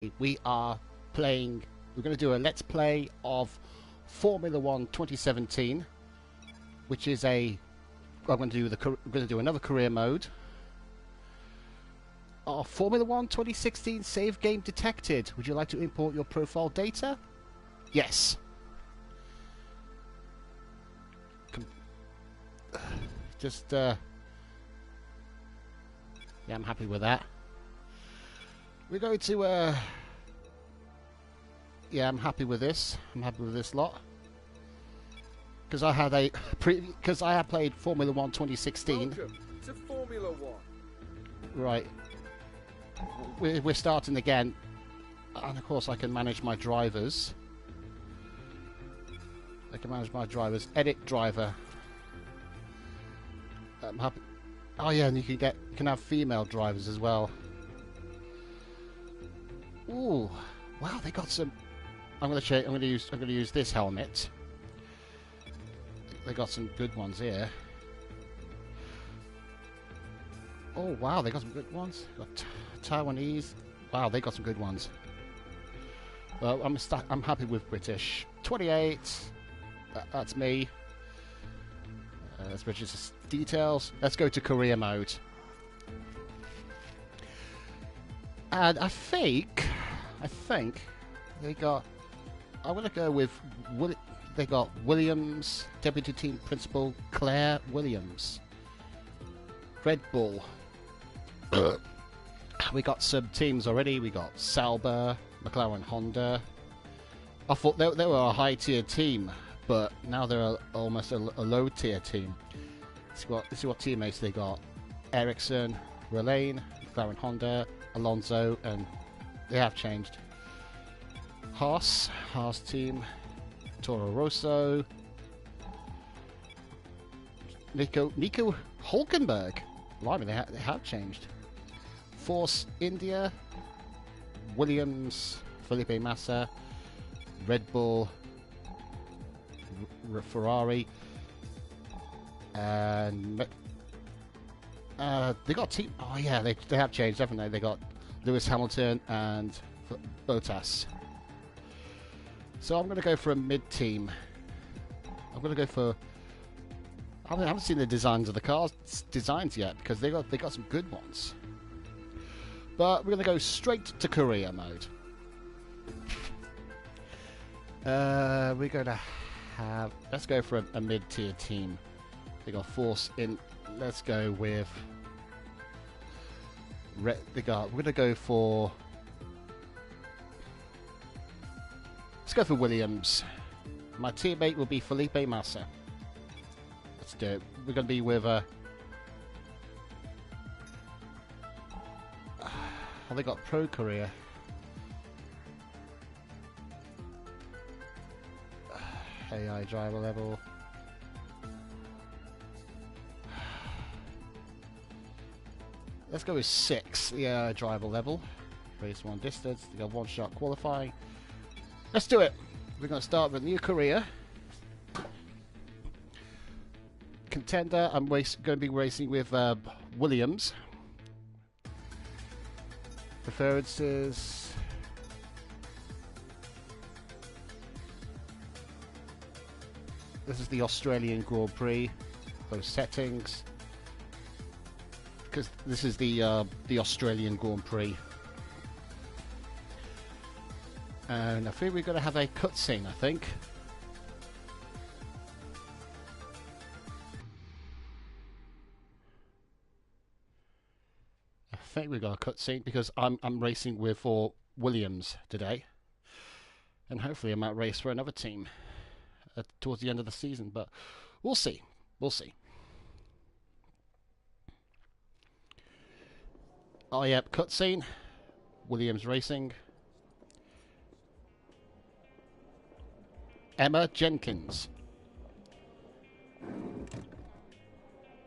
we are playing. We're going to do a let's play of Formula One 2017, which is a. I'm going to do another career mode. Formula One 2016 save game detected. Would you like to import your profile data? Yes. Yeah, I'm happy with that. We're going to yeah, I'm happy with this. I'm happy with this lot. Because I had played Formula One 2016. Welcome to Formula One. Right. We're starting again. And of course I can manage my drivers. Edit driver. I'm happy. Oh yeah, and you can have female drivers as well. Ooh, wow, they got some. I'm gonna use this helmet. They got some good ones here. Oh wow, they got some good ones. Got Taiwanese. Wow, they got some good ones. Well, I'm happy with British. 28. That's me. Let's register details. Let's go to career mode. And I think they got. I'm gonna go with they got Williams, Deputy Team Principal Claire Williams. Red Bull. We got some teams already. We got Sauber, McLaren, Honda. I thought they were a high tier team, but now they're almost a low tier team. This is what teammates they got: Ericsson, Relaine, McLaren, Honda, Alonso, and they have changed. Haas team, Toro Rosso, Nico Hulkenberg. Blimey, they have changed. Force India, Williams, Felipe Massa, Red Bull, Ferrari, and they got team. Oh yeah, they have changed, haven't they? They got Lewis Hamilton and Bottas. So I'm going to go for a mid-team. I'm going to go for. I haven't seen the designs of the cars designs yet because they got some good ones. But we're going to go straight to career mode. We're going to have. Let's go for a mid-tier team. They got Force in. Let's go with. We're going to go for. Let's go for Williams. My teammate will be Felipe Massa. Let's do it. We're going to be with they got pro career. AI driver level. Let's go with 6. The AI driver level. Race 1 distance. They got 1 shot qualifying. Let's do it. We're going to start with a new career. Contender. I'm going to be racing with Williams. Preferences. This is the Australian Grand Prix. Those settings. Because this is the Australian Grand Prix. And I think we're going to have a cutscene, I think. I think we've got a cutscene because I'm racing with Williams today. And hopefully I might race for another team towards the end of the season. But we'll see. We'll see. Oh, yeah, cutscene. Williams racing. Emma Jenkins.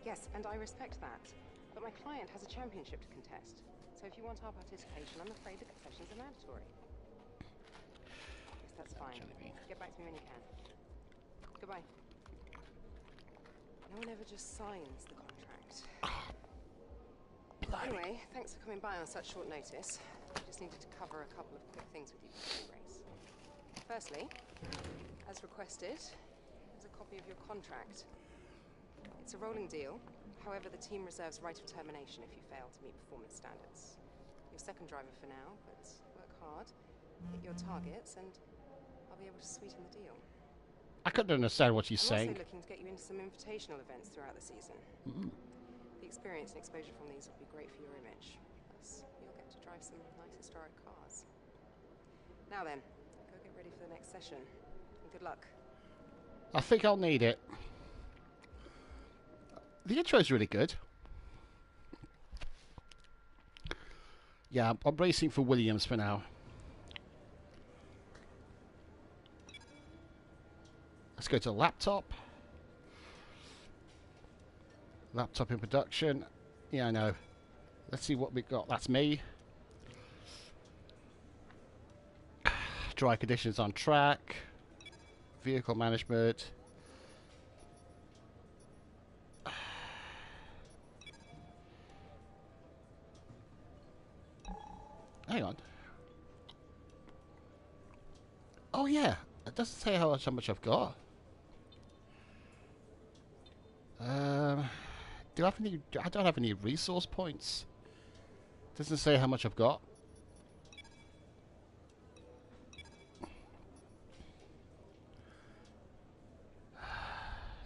Yes, and I respect that. But my client has a championship to contest. So if you want our participation, I'm afraid the concessions are mandatory. Yes, that's fine. Get back to me when you can. Goodbye. No one ever just signs the contract. Anyway, thanks for coming by on such short notice. I just needed to cover a couple of quick things with you before the race. Firstly, as requested, there's a copy of your contract. It's a rolling deal. However, the team reserves right of termination if you fail to meet performance standards. You're second driver for now, but work hard, hit your targets, and I'll be able to sweeten the deal. I couldn't understand what she's I'm saying. also looking to get you into some invitational events throughout the season. The experience and exposure from these will be great for your image. Plus, you'll get to drive some nice historic cars. Now then, go get ready for the next session. And good luck. I think I'll need it. The intro is really good. Yeah, I'm racing for Williams for now. Let's go to the laptop. Laptop in production. Yeah, I know. Let's see what we've got. That's me. Dry conditions on track. Vehicle management. Hang on. Oh yeah, it doesn't say how much I've got. Do I have any? I don't have any resource points. Doesn't say how much I've got.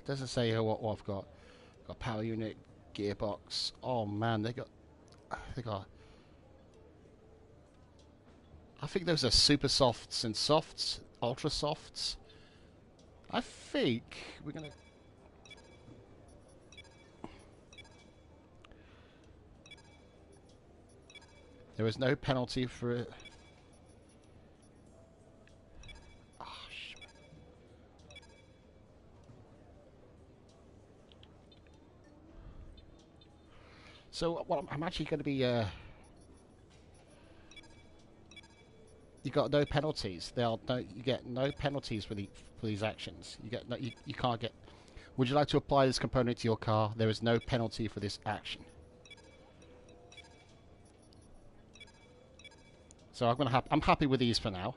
Doesn't say what I've got. Got power unit, gearbox. Oh man, they got. I think those are super softs and softs, ultra softs. I think we're gonna. There is no penalty for it. Oh, shit. So what I'm actually going to be. You got no penalties. You get no penalties for these actions. You get no, you can't get. Would you like to apply this component to your car? There is no penalty for this action. So I'm happy with these for now.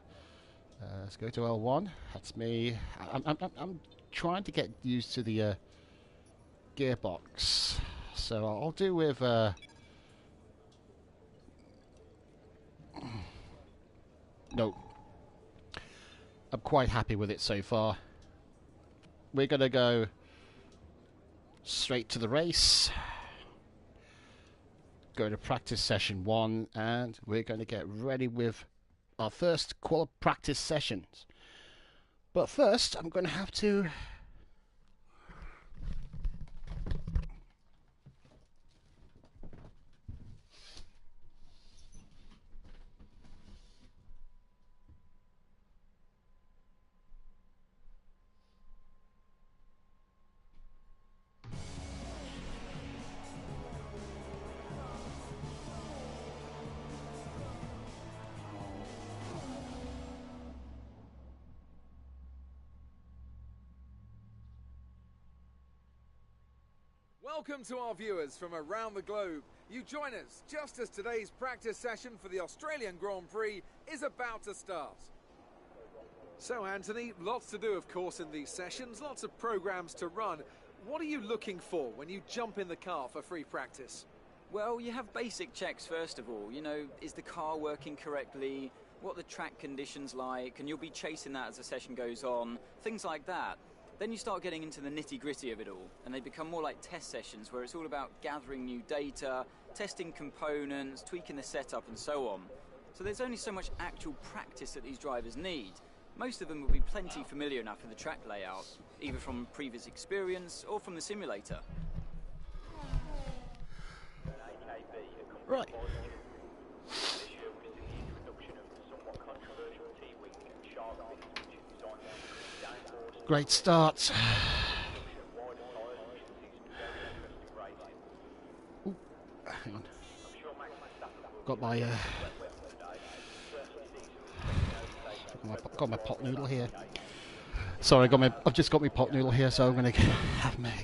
Let's go to L1. That's me. I'm trying to get used to the gearbox. So I'll do with. No. I'm quite happy with it so far. We're going to go straight to the race. Go to practice session 1, and we're going to get ready with our first practice sessions. But first, I'm going to have to... Welcome to our viewers from around the globe. You join us just as today's practice session for the Australian Grand Prix is about to start. So Anthony, lots to do of course in these sessions, lots of programs to run. What are you looking for when you jump in the car for free practice? Well, you have basic checks first of all. You know, is the car working correctly? What are the track conditions like? And you'll be chasing that as the session goes on. Things like that. Then you start getting into the nitty-gritty of it all, and they become more like test sessions where it's all about gathering new data, testing components, tweaking the setup and so on. So there's only so much actual practice that these drivers need. Most of them will be plenty familiar enough with the track layout, either from previous experience or from the simulator. Right. Great start. Ooh, hang on. Got my got my pot noodle here. Sorry, I've just got my pot noodle here, so I'm gonna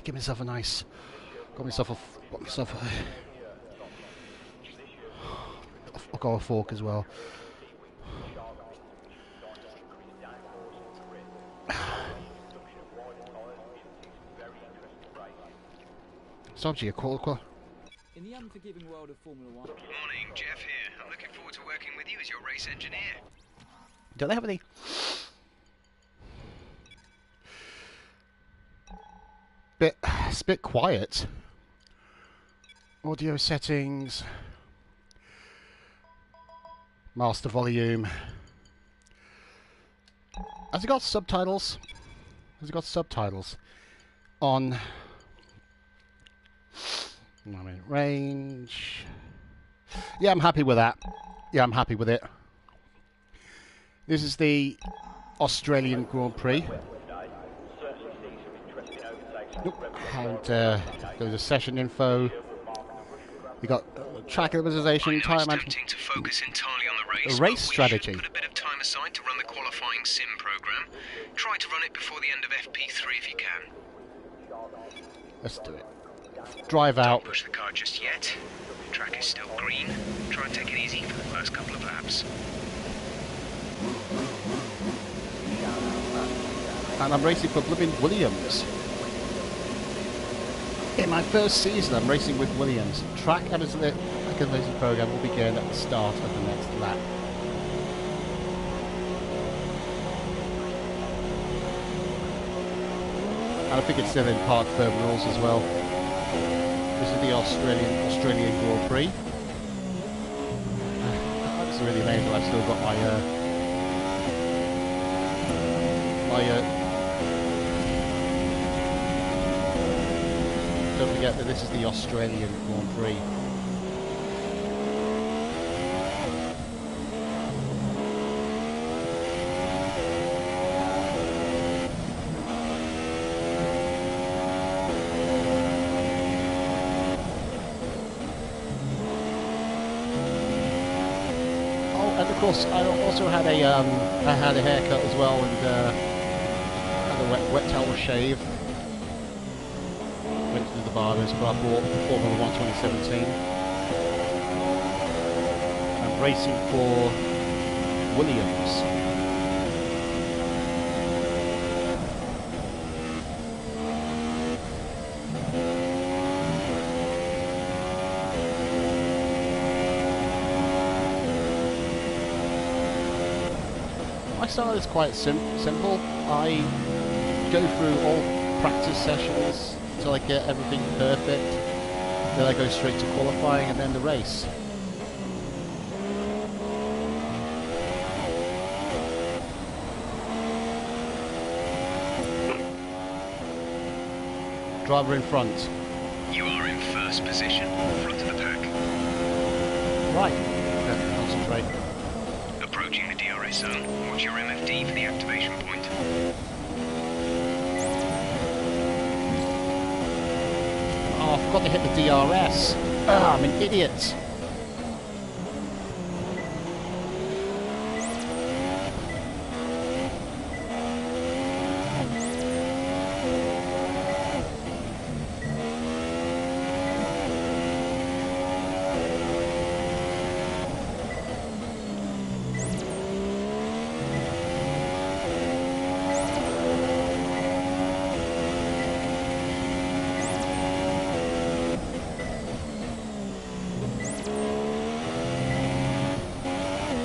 give myself a nice. Got myself a I've got a fork as well. So obviously a call. In the unforgiving world of Formula One. Morning, Jeff here. I'm looking forward to working with you as your race engineer. Don't they have any? It's a bit quiet. Audio settings. Master volume. Has it got subtitles? Has it got subtitles? On. I mean, range. Yeah, I'm happy with that. Yeah, I'm happy with it. This is the Australian Grand Prix. And there's a session info. We got track optimization, time management. Tempting to focus entirely on the race. A race strategy. Put a bit of time aside to run the qualifying sim program. Try to run it before the end of FP3 if you can. Let's do it. Drive out. Don't push the car just yet. The track is still green. Try and take it easy for the first couple of laps. And I'm racing for blooming Williams. In my first season, I'm racing with Williams. Track optimization program will begin at the start of the next lap. And I think it's still in park firm rules as well. This is the Australian Grand Prix. It's really amazing. I've still got my don't forget that this is the Australian Grand Prix. And of course, I also had I had a haircut as well, and had a wet towel shave. Went to the barbers, but I bought Formula 1 2017. I'm racing for Williams. My style is quite simple. I go through all practice sessions until I get everything perfect. Then I go straight to qualifying and then the race. Driver in front. You are in first position, front of the pack. Right. Concentrate. Approaching the DRS zone. Watch your MFD for the activation point. Oh, I forgot to hit the DRS. Ah, I'm an idiot.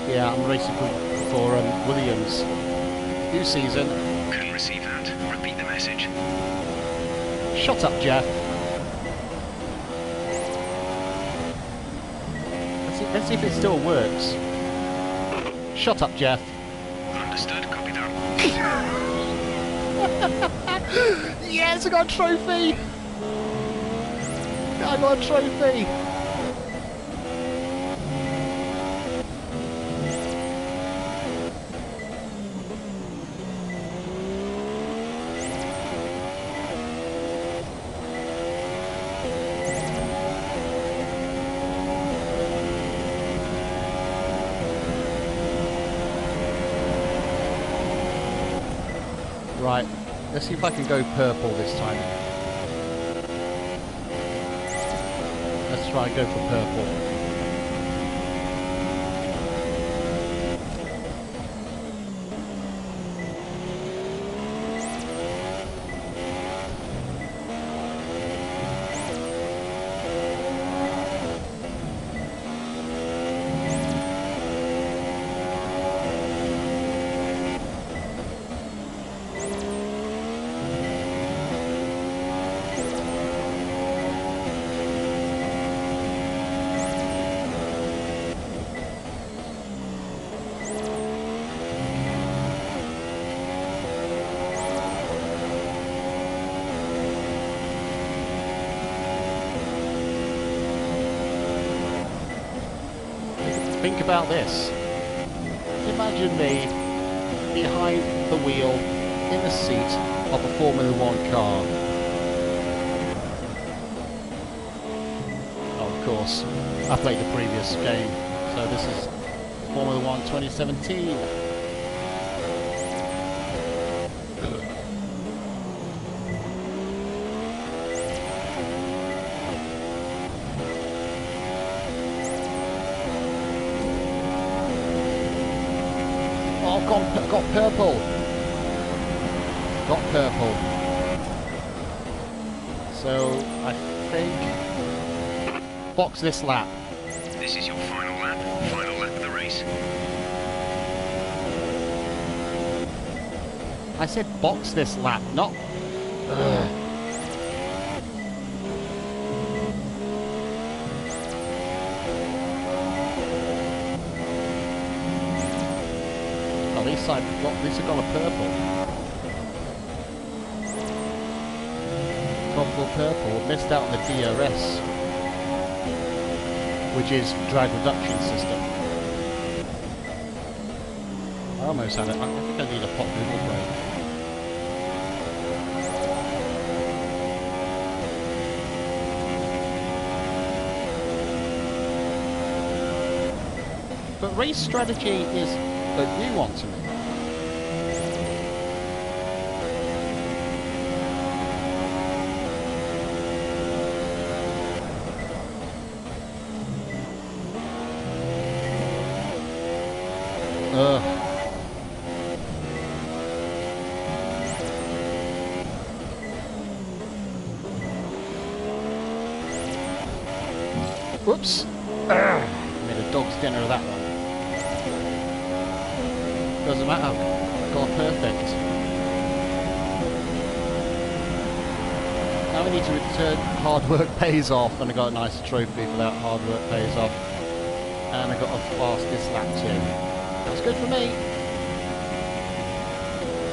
Yeah, I'm racing for Williams. New season. Couldn't receive that. Repeat the message. Shut up, Jeff. Let's see if it still works. Shut up, Jeff. Understood. Copy that. Yes, I got a trophy! I got a trophy! Right, let's see if I can go purple this time. Let's try and go for purple. think about this. Imagine me behind the wheel in the seat of a Formula 1 car. Oh, of course, I played the previous game, so this is Formula 1 2017. Got purple. Got purple. So I think box this lap. This is your final lap of the race. I said box this lap, not. At least I got a purple. Probable purple. Missed out on the DRS, which is drag reduction system. I almost had it. I think I need a pop noodle brake. But race strategy is a new one to me. Whoops! Made a dog's dinner of that one. Doesn't matter. Got perfect. Now we need to return hard work pays off, and I got a nice trophy for that. Hard work pays off. And I got a fastest lap too. That's good for me.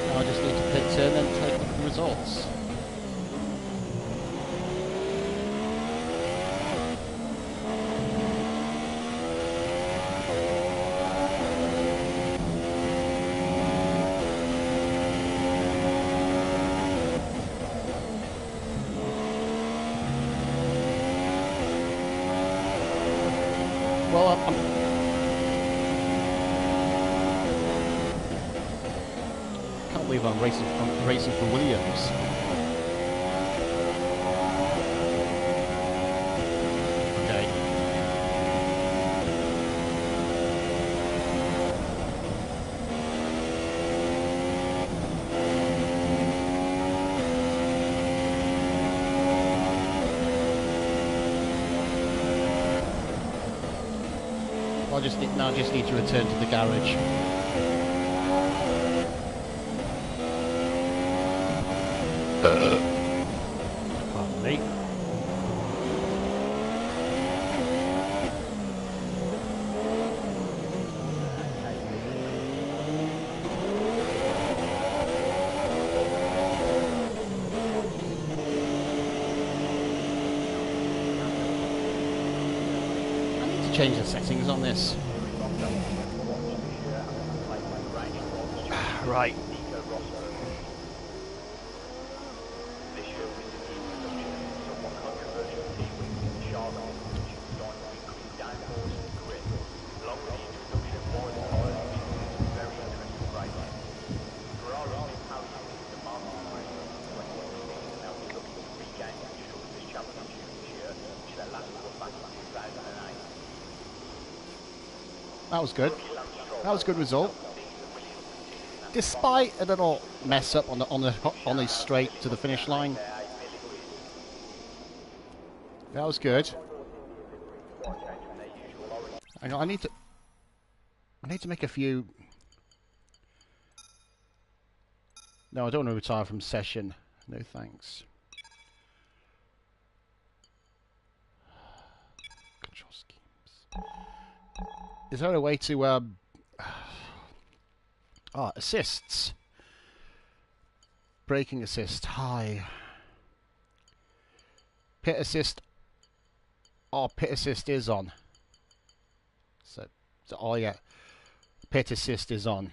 Now I just need to pit turn and take the results. Well, can't believe I'm racing for Williams. Okay. I just need to return to the garage. Pardon me. I need to change the settings on this. Right. That was good. That was a good result. Despite a little mess up on the straight to the finish line. That was good. Hang on, I need to make a few. No, I don't want to retire from session. No thanks. Control schemes. Is there a way to assists? Braking assist, high. Pit assist. Oh, pit assist is on. So So, oh yeah, pit assist is on.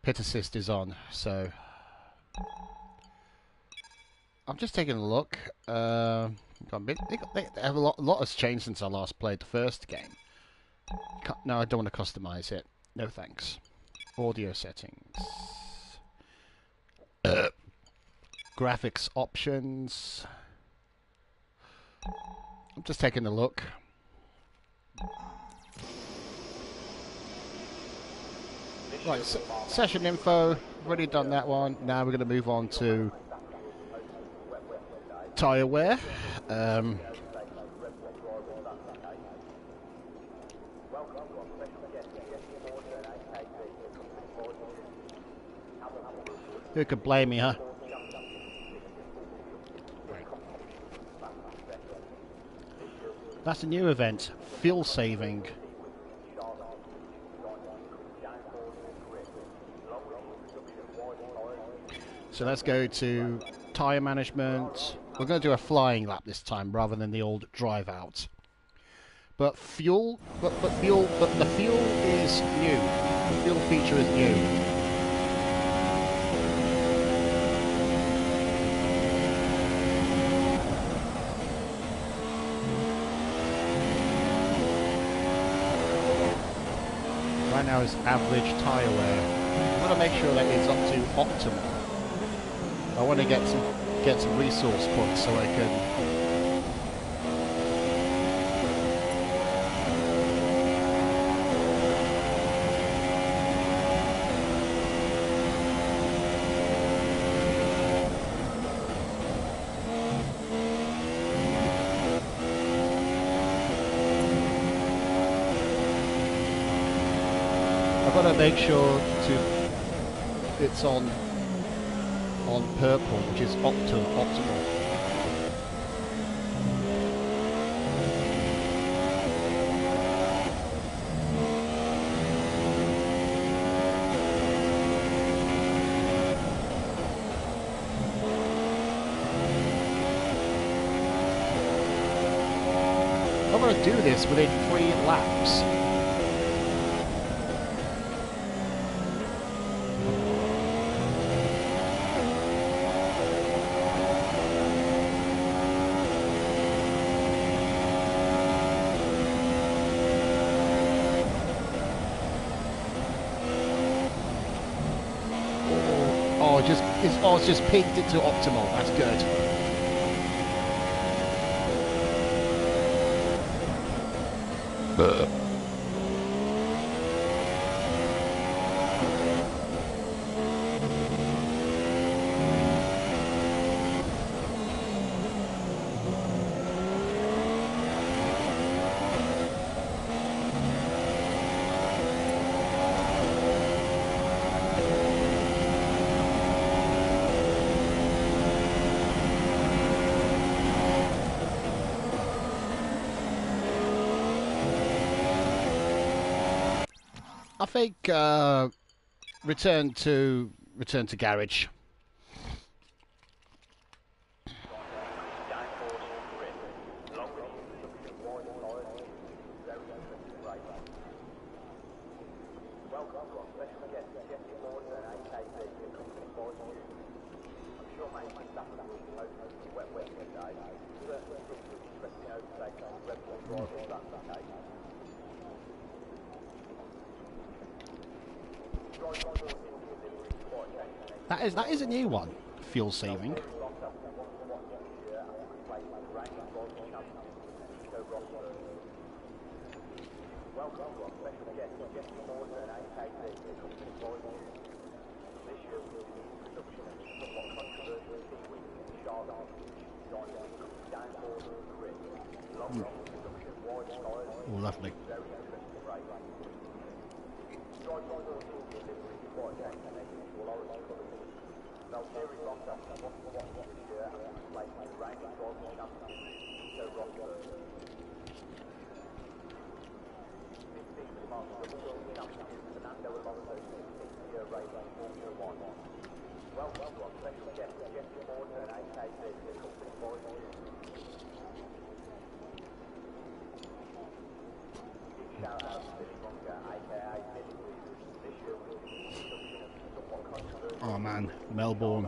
Pit assist is on. So I'm just taking a look. They have a lot has changed since I last played the first game. No, I don't want to customize it. No thanks. Audio settings. Graphics options. I'm just taking a look. Right, session info. Already done that one. Now we're going to move on to tyre wear. Who could blame me, huh? That's a new event. Fuel saving. So let's go to tyre management. We're going to do a flying lap this time rather than the old drive out. But the fuel is new. The fuel feature is new. Right now is average tyre wear. I'm going to make sure that it's up to optimal. I want to get some resource points so I can. I've got to make sure it's on purple, which is optimal. I'm going to do this within 3 laps. It's just peaked it to optimal. That's good. I think return to garage. That is a new one. Fuel saving. Oh, lovely. Oh man, Melbourne.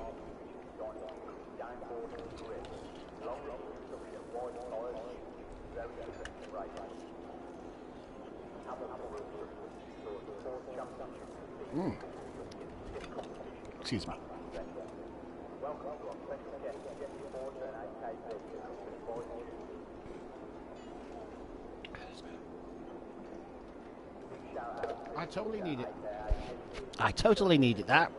Excuse me. I totally need it. I totally needed that.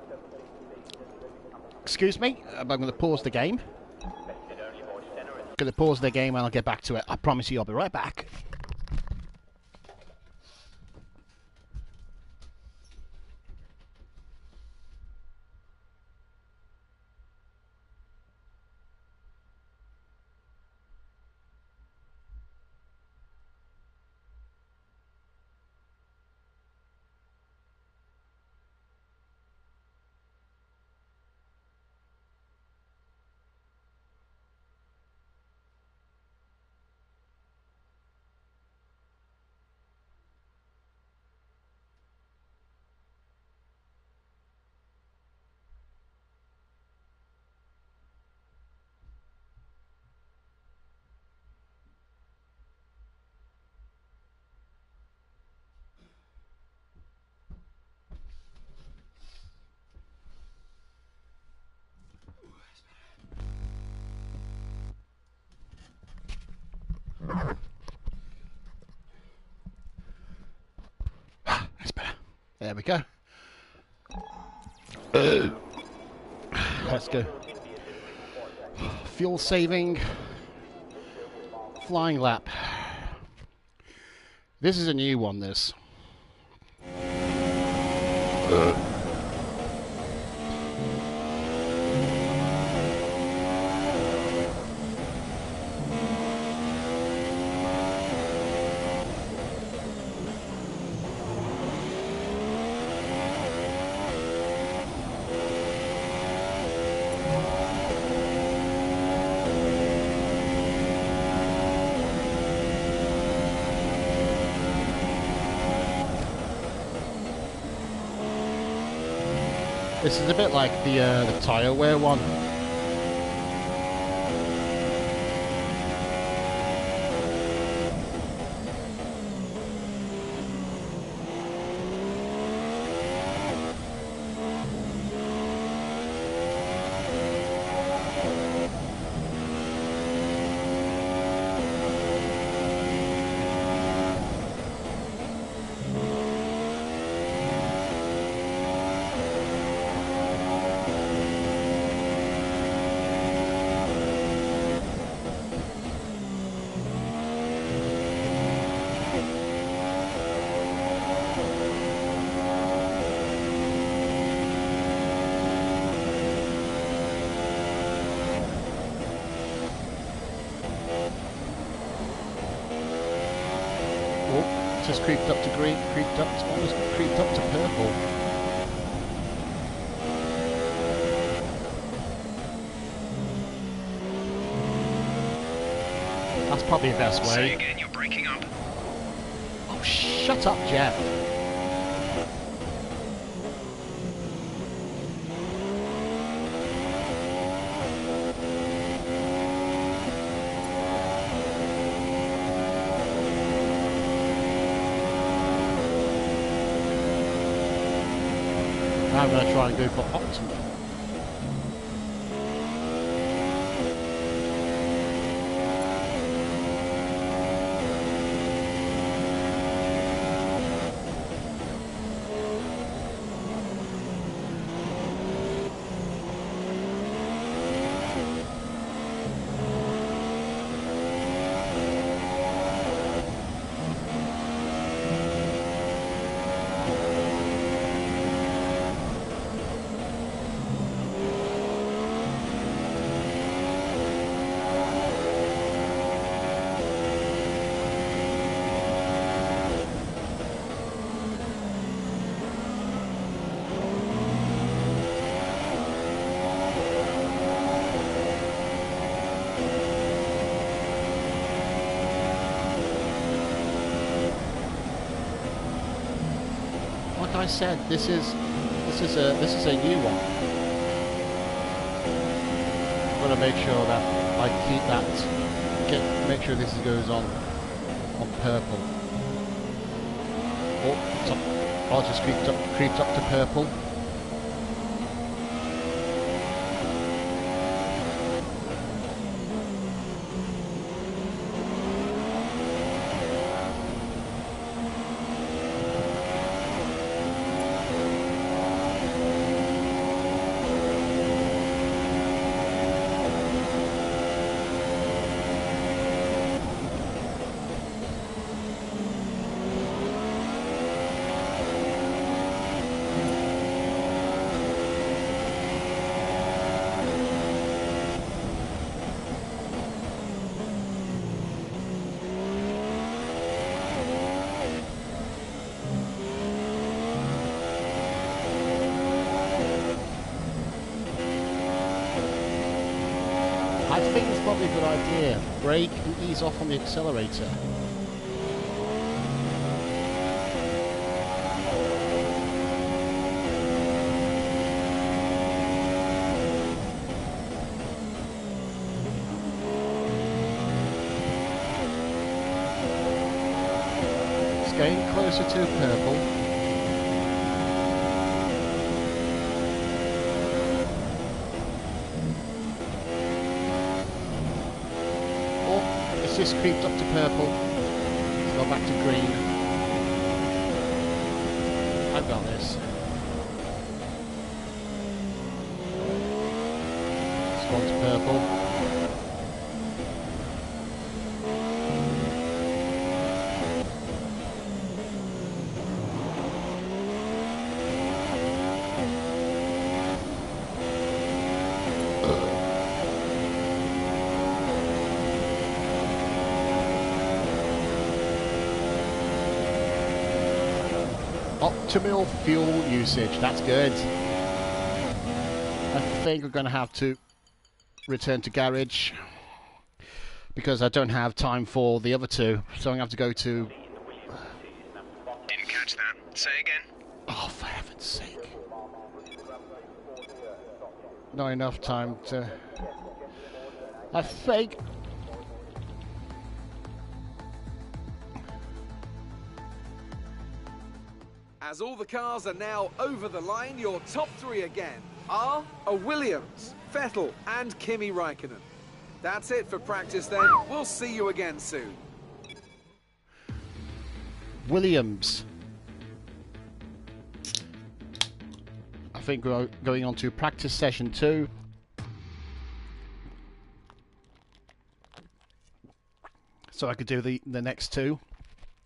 Excuse me, I'm going to pause the game. Going to pause the game and I'll get back to it. I promise you I'll be right back. That's better. There we go. Let's go. Fuel saving. Flying lap. This is a new one, this. This is a bit like the tire wear one. Just creeped up to green, almost creeped up to purple. That's probably the best way. Say again, you're breaking up. Oh, shut up, Jeff. I'm going to try and go for optimum. like I said, this is a new one. I'm gonna make sure that I keep that. Make sure this goes on purple. Oh, I'll just creeped up to purple. I think it's probably a good idea. Brake and ease off on the accelerator. It's getting closer to purple. Just creeped up to purple. Let's go back to green. I've got this. Let's go on to purple. Optimal fuel usage, that's good. I think we're going to have to return to garage because I don't have time for the other two, so I'm going to have to go to... Didn't catch that. Say again. Oh, for heaven's sake. Not enough time to... I think... As all the cars are now over the line, your top three again are a Williams, Vettel and Kimi Raikkonen. That's it for practice then. We'll see you again soon. Williams. I think we're going on to practice session 2. So I could do the next two.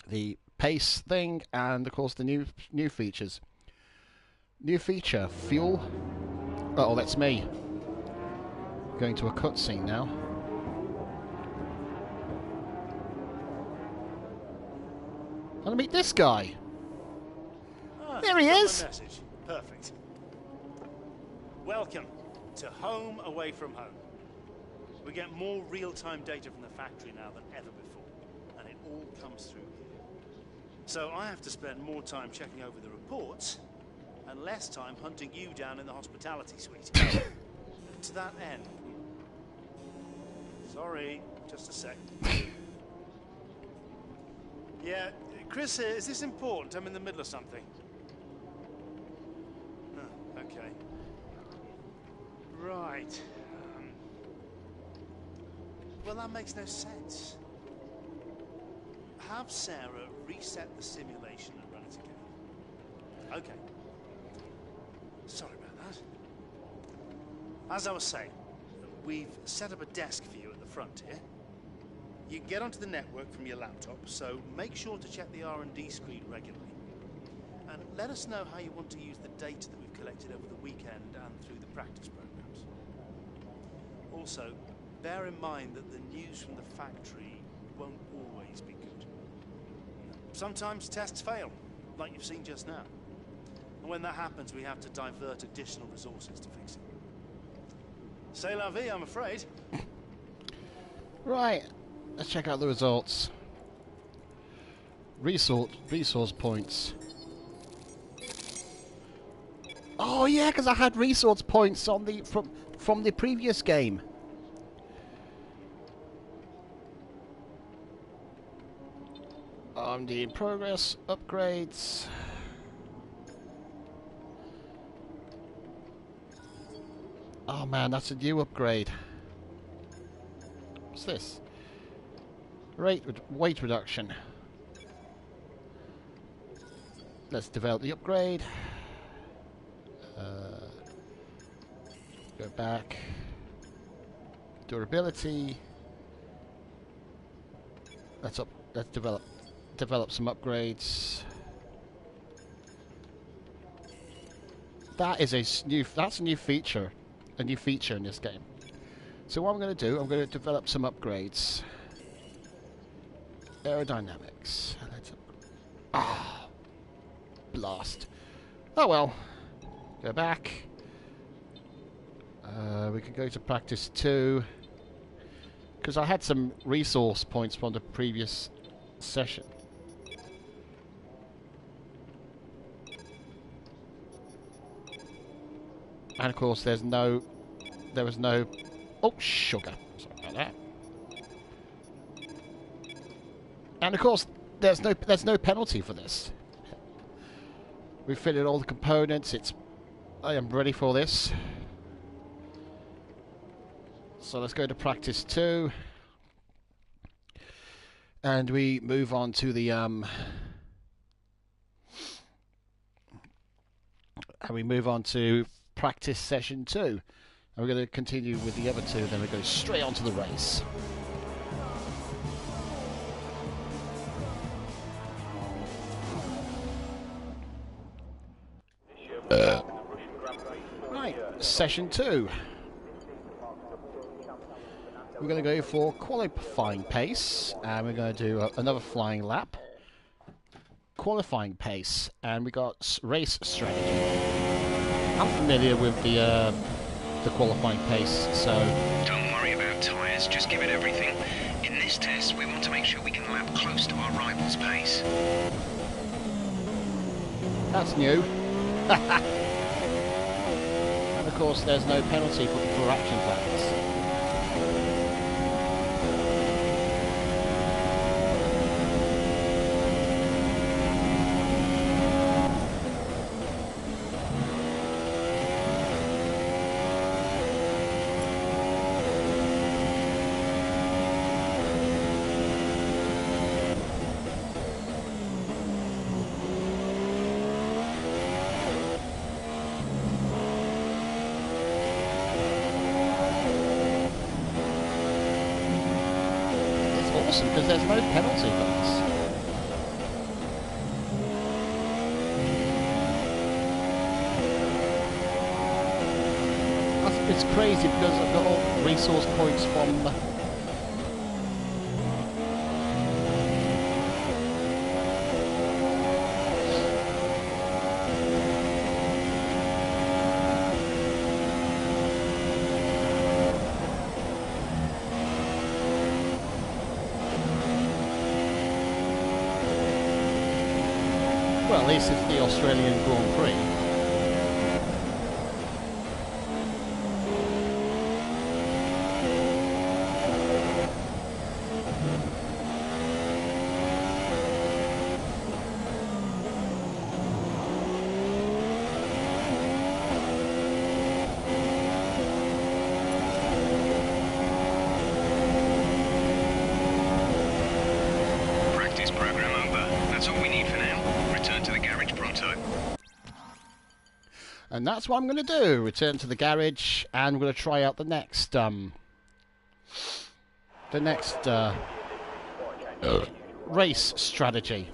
The pace thing and of course the new features. New feature, fuel. Oh, that's me. Going to a cutscene now. I'm gonna meet this guy. There he is. Message. Perfect. Welcome to Home Away from Home. We get more real-time data from the factory now than ever before, and it all comes through here. So I have to spend more time checking over the reports and less time hunting you down in the hospitality suite. To that end... Sorry, just a sec. Yeah, Chris, is this important? I'm in the middle of something. Oh, okay. Right. Well, that makes no sense. Have Sarah reset the simulation and run it again. Okay. Sorry about that. As I was saying, we've set up a desk for you at the front here. You can get onto the network from your laptop, so make sure to check the R&D screen regularly. And let us know how you want to use the data that we've collected over the weekend and through the practice programs. Also, bear in mind that the news from the factory won't always be good. Sometimes tests fail, like you've seen just now. And when that happens, we have to divert additional resources to fix it. C'est la vie, I'm afraid. Right, let's check out the results. Resource points. Oh yeah, because I had resource points on the from the previous game. RMD in progress. Upgrades. Oh man, that's a new upgrade. What's this? Weight reduction. Let's develop the upgrade. Go back. Durability. Let's develop some upgrades. That's a new feature. A new feature in this game. So what I'm going to do, I'm going to develop some upgrades. Aerodynamics. Blast. Oh well. Go back. We can go to practice 2. Because I had some resource points from the previous session. And of course there was no oh, sugar. Sorry about that. And of course there's no penalty for this. We fitted all the components. I am ready for this. So let's go to practice 2. And we move on to the practice session 2. And we're going to continue with the other 2, then we go straight on to the race. Right, session 2. We're going to go for qualifying pace, and we're going to do another flying lap. Qualifying pace, and we got race strategy. I'm familiar with the qualifying pace, so... Don't worry about tyres, just give it everything. In this test, we want to make sure we can lap close to our rival's pace. That's new. And of course, there's no penalty for action plans. Because there's no penalty for this. It's crazy because I've got all resource points from... Well, at least it's the Australian Grand Prix. Practice program over. That's all we need for now. Return to the garage pronto. And that's what I'm going to do. Return to the garage, and we're going to try out the next race strategy.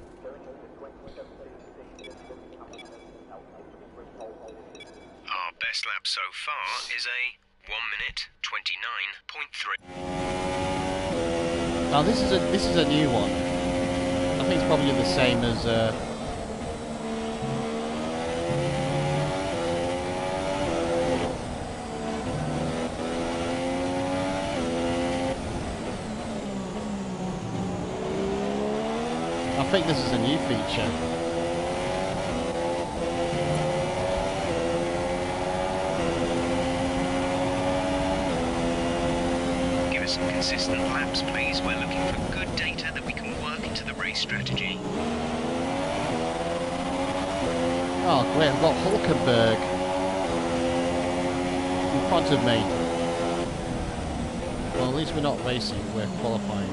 Our best lap so far is a 1:29.3. Now this is a new one. I think it's probably the same as I think this is a new feature. some consistent laps, please. We're looking for good data that we can work into the race strategy. Oh, great, I've got Hulkenberg in front of me. Well, at least we're not racing, we're qualifying.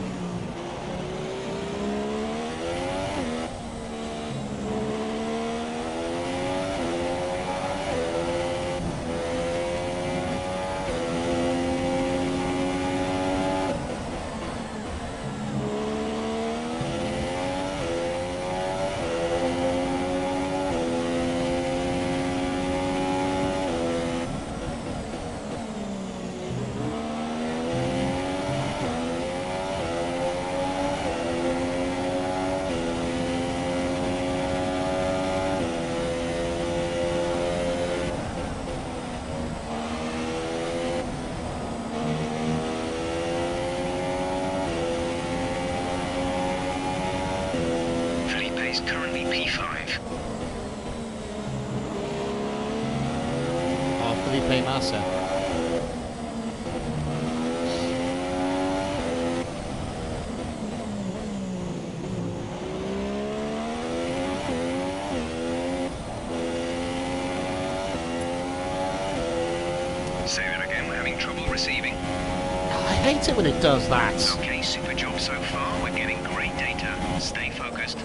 Is currently P5. Oh, Felipe Massa. Say that again, we're having trouble receiving. I hate it when it does that. Okay, super job so far. We're getting great data. Stay focused.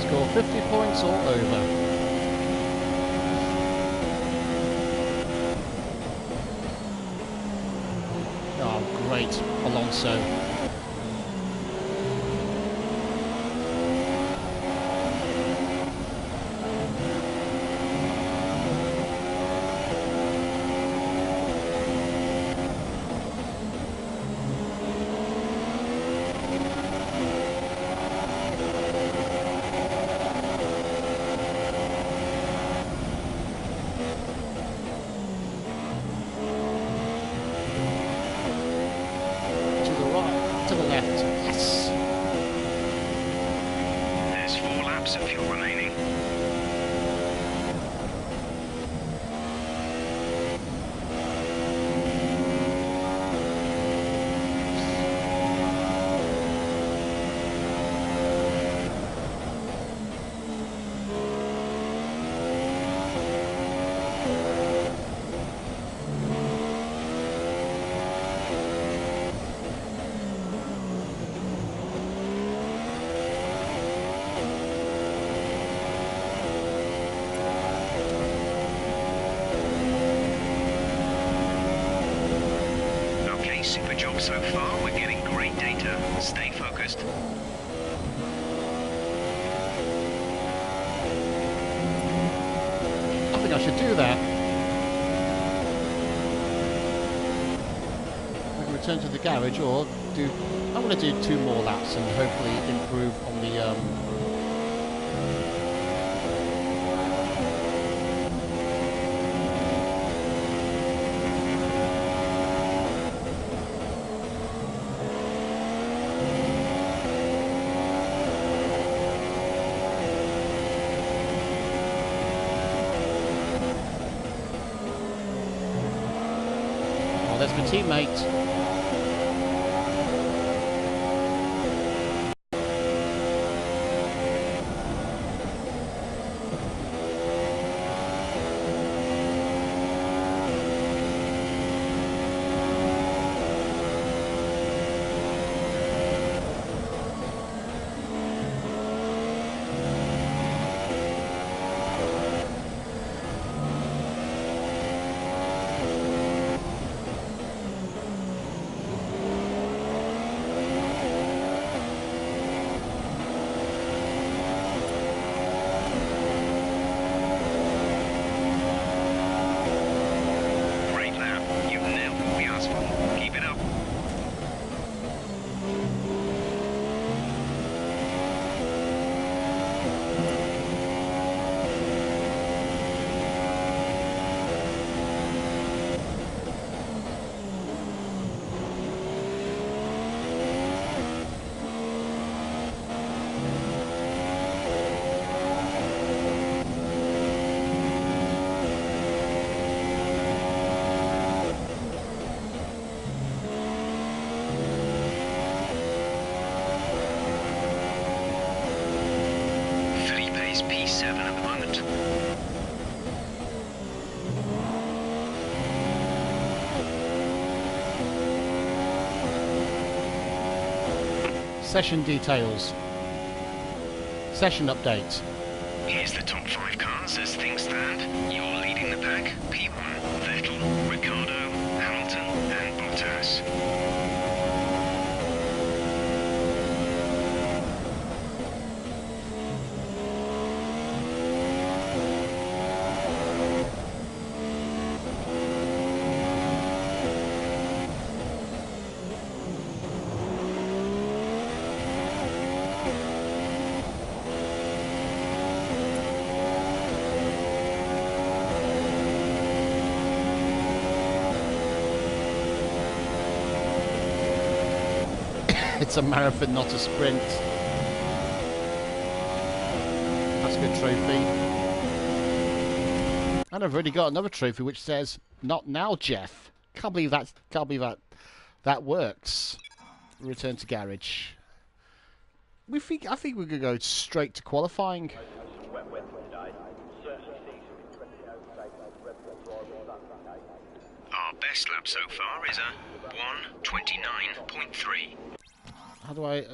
Score 50 points or over. Oh, great, Alonso. To the left, yes. There's 4 laps of fuel remaining. Super job so far. We're getting great data. Stay focused. I think I should do that. I can return to the garage or do... I'm going to do 2 more laps and hopefully improve on the... my teammate. P7 at the moment. Session details. Session update. Here's the top 5 cars as things stand. You're leading the pack. P1, Vettel, Ricciardo, Hamilton and Bottas. It's a marathon, not a sprint. That's a good trophy. And I've already got another trophy which says, "Not now, Jeff." Can't believe that works. Return to garage. I think we could go straight to qualifying. Our best lap so far is a 1:29.3. How do I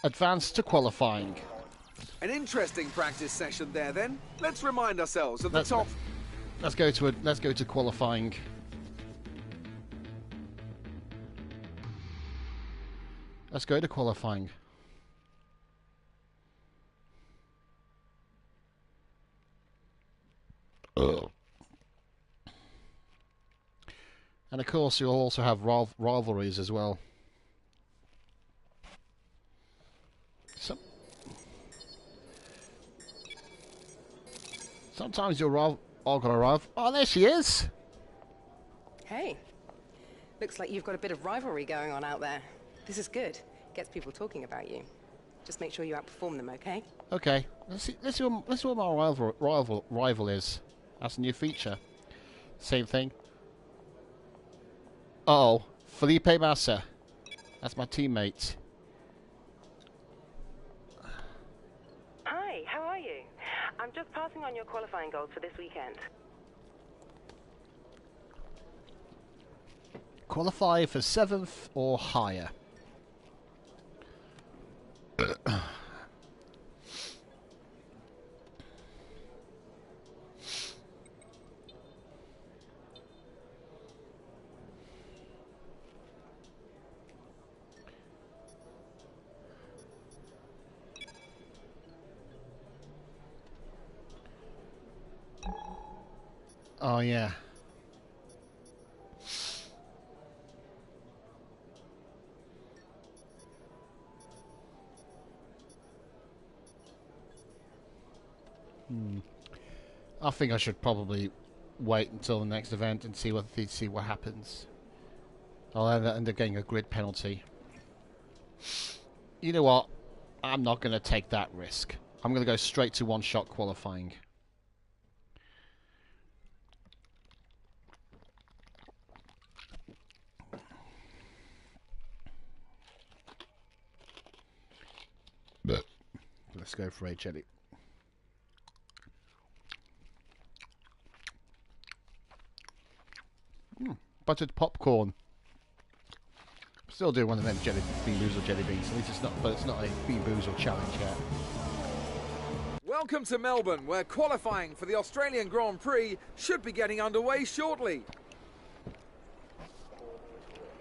advance to qualifying? An interesting practice session there then. Let's remind ourselves of the top. Let's go to qualifying. Let's go to qualifying. And of course, you'll also have rivalries as well. Sometimes you're all gonna rival. Oh, there she is. Hey, looks like you've got a bit of rivalry going on out there. This is good. Gets people talking about you. Just make sure you outperform them, okay? Okay. Let's see what my rival is. That's a new feature. Same thing. Uh-oh, Felipe Massa. That's my teammate. Hi, how are you? I'm just passing on your qualifying goals for this weekend. Qualify for 7th or higher. Oh, yeah. I think I should probably wait until the next event and see what happens. I'll end up getting a grid penalty. You know what? I'm not going to take that risk. I'm going to go straight to one-shot qualifying. Let's go for a jelly. Buttered popcorn. Still doing one of them Bean Boozled jelly beans. At least it's not, but it's not a Bean Boozled challenge yet. Welcome to Melbourne, where qualifying for the Australian Grand Prix should be getting underway shortly.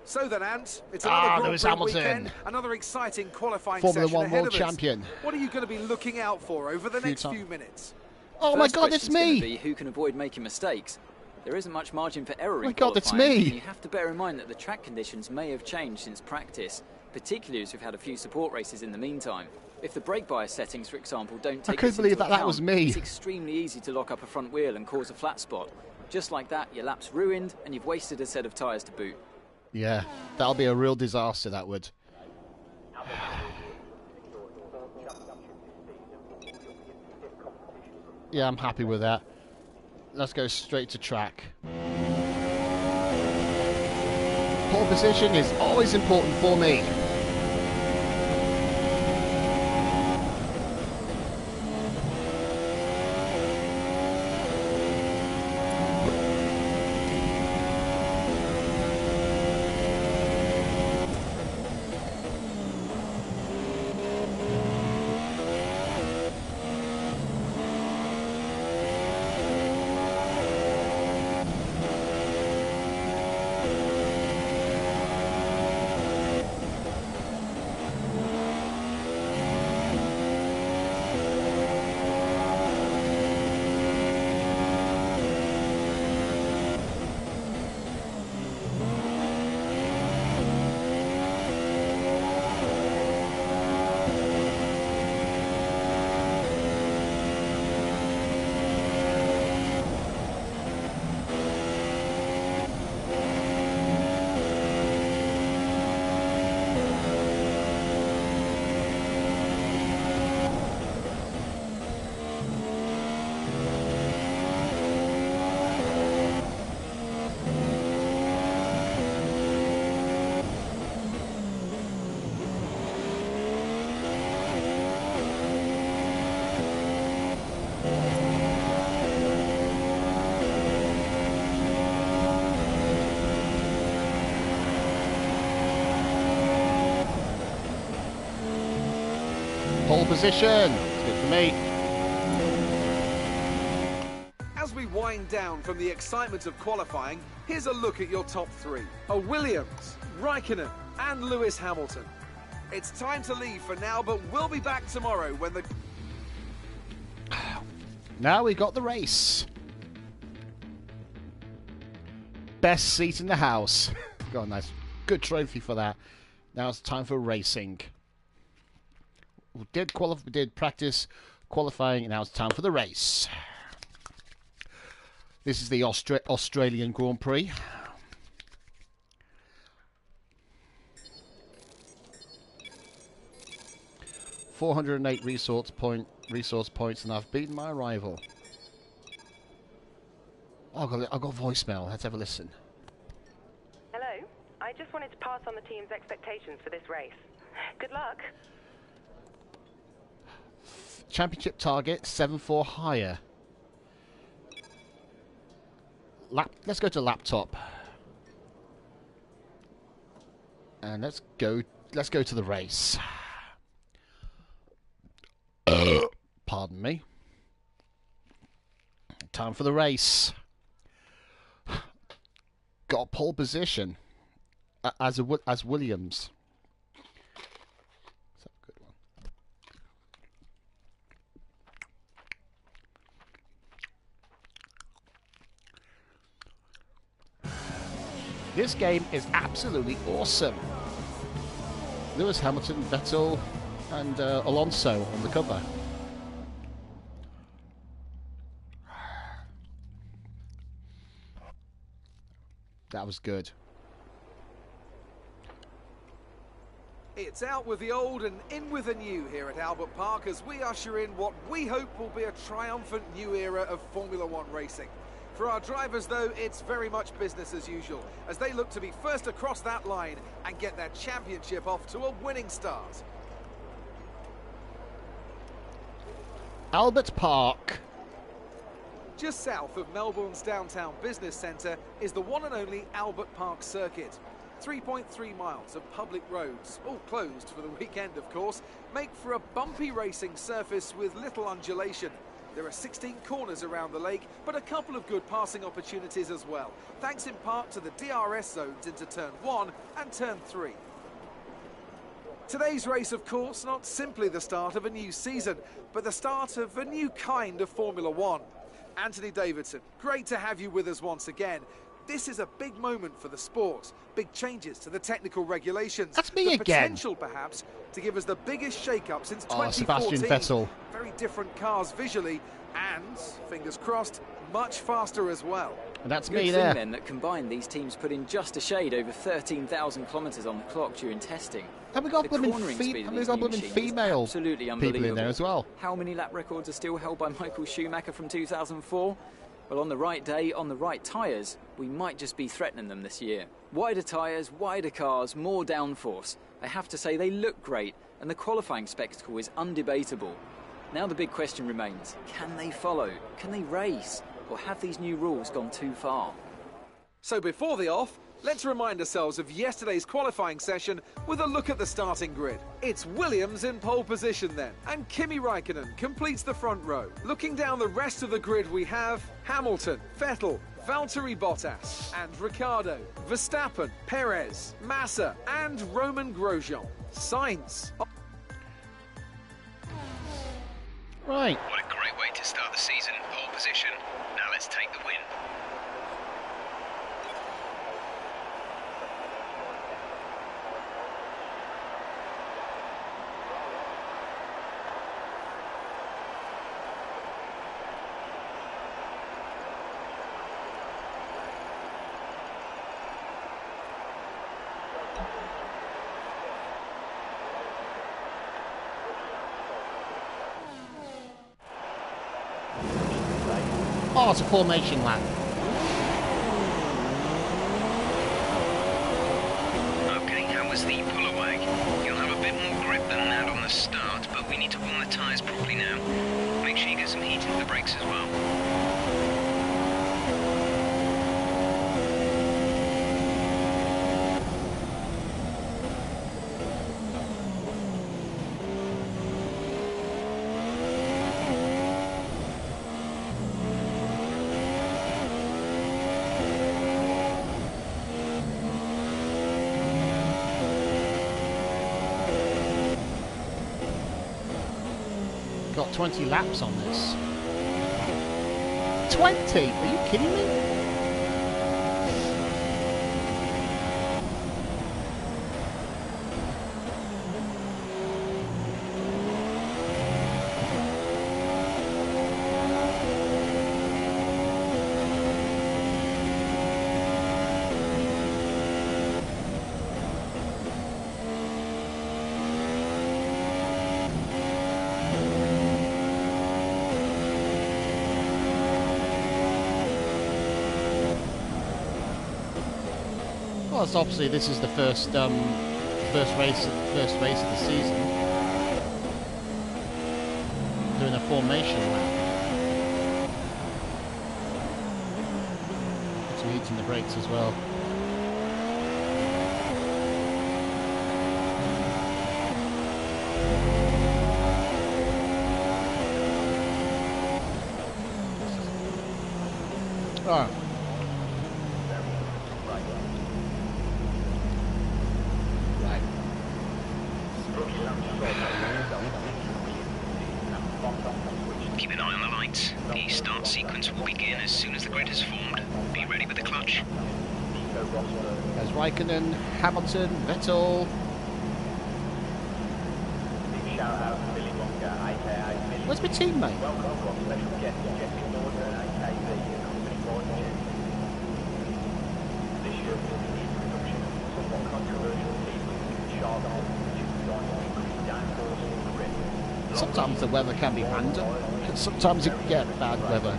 So then, Ant, it's another Lewis Grand Prix Hamilton. weekend, another exciting qualifying Formula session 1 ahead World of us. Champion. What are you going to be looking out for over the next few minutes? Oh my First God, it's question's gonna me! be who can avoid making mistakes. There isn't much margin for error in My God, it's qualifying, me. and you have to bear in mind that the track conditions may have changed since practice, particularly as we've had a few support races in the meantime. If the brake bias settings, for example, don't take couldn't this believe into that that account, was me. it's extremely easy to lock up a front wheel and cause a flat spot. Just like that, your lap's ruined and you've wasted a set of tyres to boot. Yeah, that'll be a real disaster, that would. Yeah, I'm happy with that. Let's go straight to track. Pole position is always important for me. Pole position. It's good for me. As we wind down from the excitement of qualifying, here's a look at your top three. A Williams, Raikkonen and Lewis Hamilton. It's time to leave for now, but we'll be back tomorrow when the... Now we got the race. Best seat in the house. Got a nice, good trophy for that. Now it's time for racing. We did practice qualifying, and now it's time for the race. This is the Australian Grand Prix. .408 resource points, and I've beaten my rival. Oh, I've got voicemail. Let's have a listen. Hello. I just wanted to pass on the team's expectations for this race. Good luck. Championship target 7-4 higher. Let's go to laptop. And let's go to the race. Pardon me. Time for the race. Got a pole position as Williams. That's a good one. This game is absolutely awesome. Lewis Hamilton, Vettel, and Alonso on the cover. That was good. It's out with the old and in with the new here at Albert Park as we usher in what we hope will be a triumphant new era of Formula One racing. For our drivers, though, it's very much business as usual as they look to be first across that line and get their championship off to a winning start. Albert Park. Just south of Melbourne's downtown business centre is the one and only Albert Park circuit. 3.3 miles of public roads, all closed for the weekend of course, make for a bumpy racing surface with little undulation. There are 16 corners around the lake, but a couple of good passing opportunities as well, thanks in part to the DRS zones into Turn 1 and Turn 3. Today's race, of course, not simply the start of a new season, but the start of a new kind of Formula One. Anthony Davidson, great to have you with us once again. This is a big moment for the sport. Big changes to the technical regulations. That's me the again. Potential, perhaps, to give us the biggest shake-up since Oh, 2014. Sebastian Vettel. Very different cars visually, and, fingers crossed, much faster as well. And that's Good me thing, there. then, that combined these teams put in just a shade over 13,000 kilometres on the clock during testing. And we got The blooming cornering speed of these new machines is female absolutely people in there unbelievable. as well. How many lap records are still held by Michael Schumacher from 2004? Well, on the right day, on the right tyres, we might just be threatening them this year. Wider tyres, wider cars, more downforce. I have to say they look great, and the qualifying spectacle is undebatable. Now the big question remains, can they follow? Can they race? Or have these new rules gone too far? So before the off, let's remind ourselves of yesterday's qualifying session with a look at the starting grid. It's Williams in pole position then, and Kimi Raikkonen completes the front row. Looking down the rest of the grid, we have Hamilton, Vettel, Valtteri Bottas and Ricciardo, Verstappen, Perez, Massa and Roman Grosjean. Sainz. Right. What a great way to start the season. Pole position. Now let's take the win. Oh, it's a formation lap. Okay, how was the pull away? You'll have a bit more grip than that on the start, but we need to warm the tyres properly now. Make sure you get some heat into the brakes as well. Got 20 laps on this. 20? Are you kidding me? Well, so obviously this is the first race of the season. Doing a formation lap. Put some heat in the brakes as well. Oh. Keep an eye on the lights. The start sequence will begin as soon as the grid has formed. Be ready with the clutch. There's Raikkonen, Hamilton, Vettel. Where's my teammate? Sometimes the weather can be random, and sometimes you can get bad weather.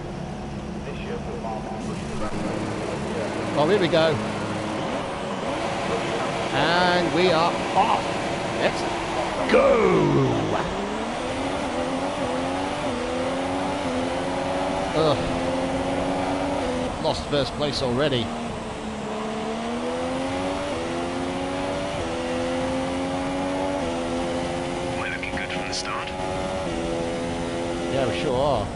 Oh, here we go. And we are off. Let's go. Ugh. Lost first place already. We're looking good from the start. Yeah, we sure are.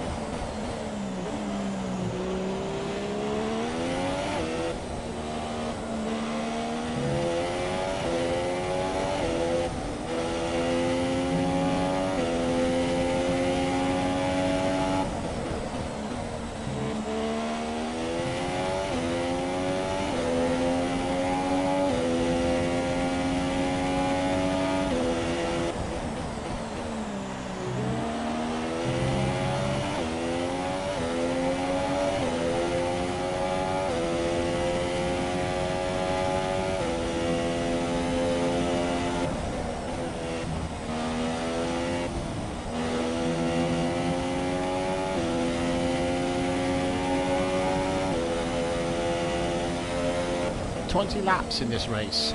$20 laps in this race.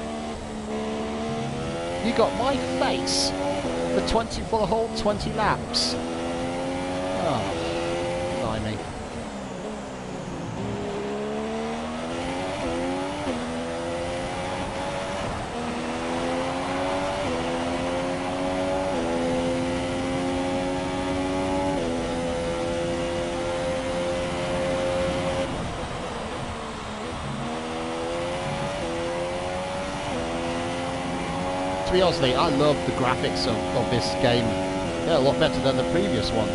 You got my face for the whole 20 laps. Oh, blimey. To be honest, I love the graphics of this game. They're a lot better than the previous one.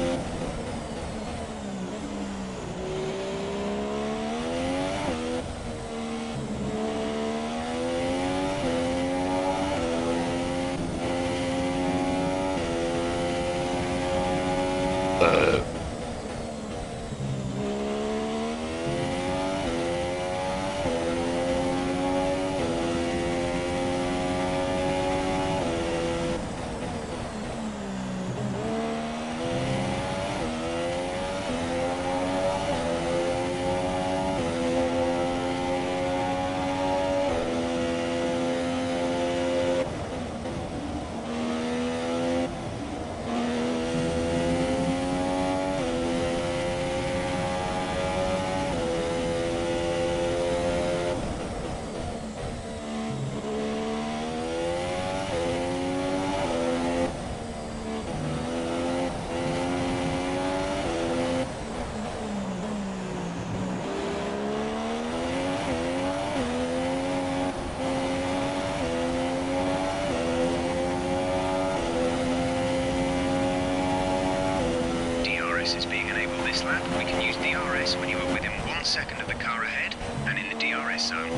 DRS is being enabled this lap. We can use DRS when you are within 1 second of the car ahead and in the DRS zone.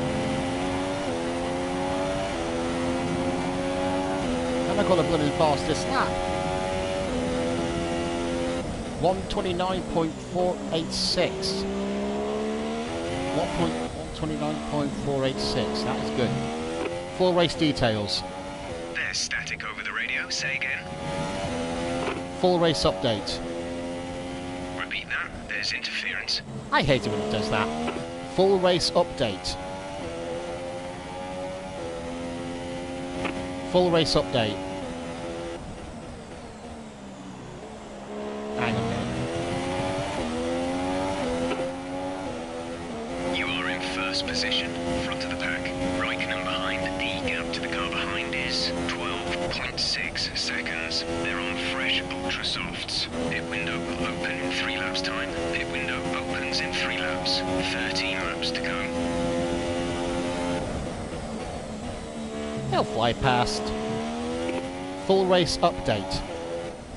And I got a bloody fastest lap. 129.486. 129.486. That is good. Full race details. There's static over the radio. Say again. Full race update. Repeat that. There's interference. I hate it when it does that. Full race update. Full race update. Hang on a minute. You are in first position, front of the pack. Raikkonen behind. The gap to the car behind is 12.6 seconds. They're on fresh ultra softs. Pit window will open in 3 laps time. Pit window opens in 3 laps. 13 laps to go. They'll fly past. Full race update.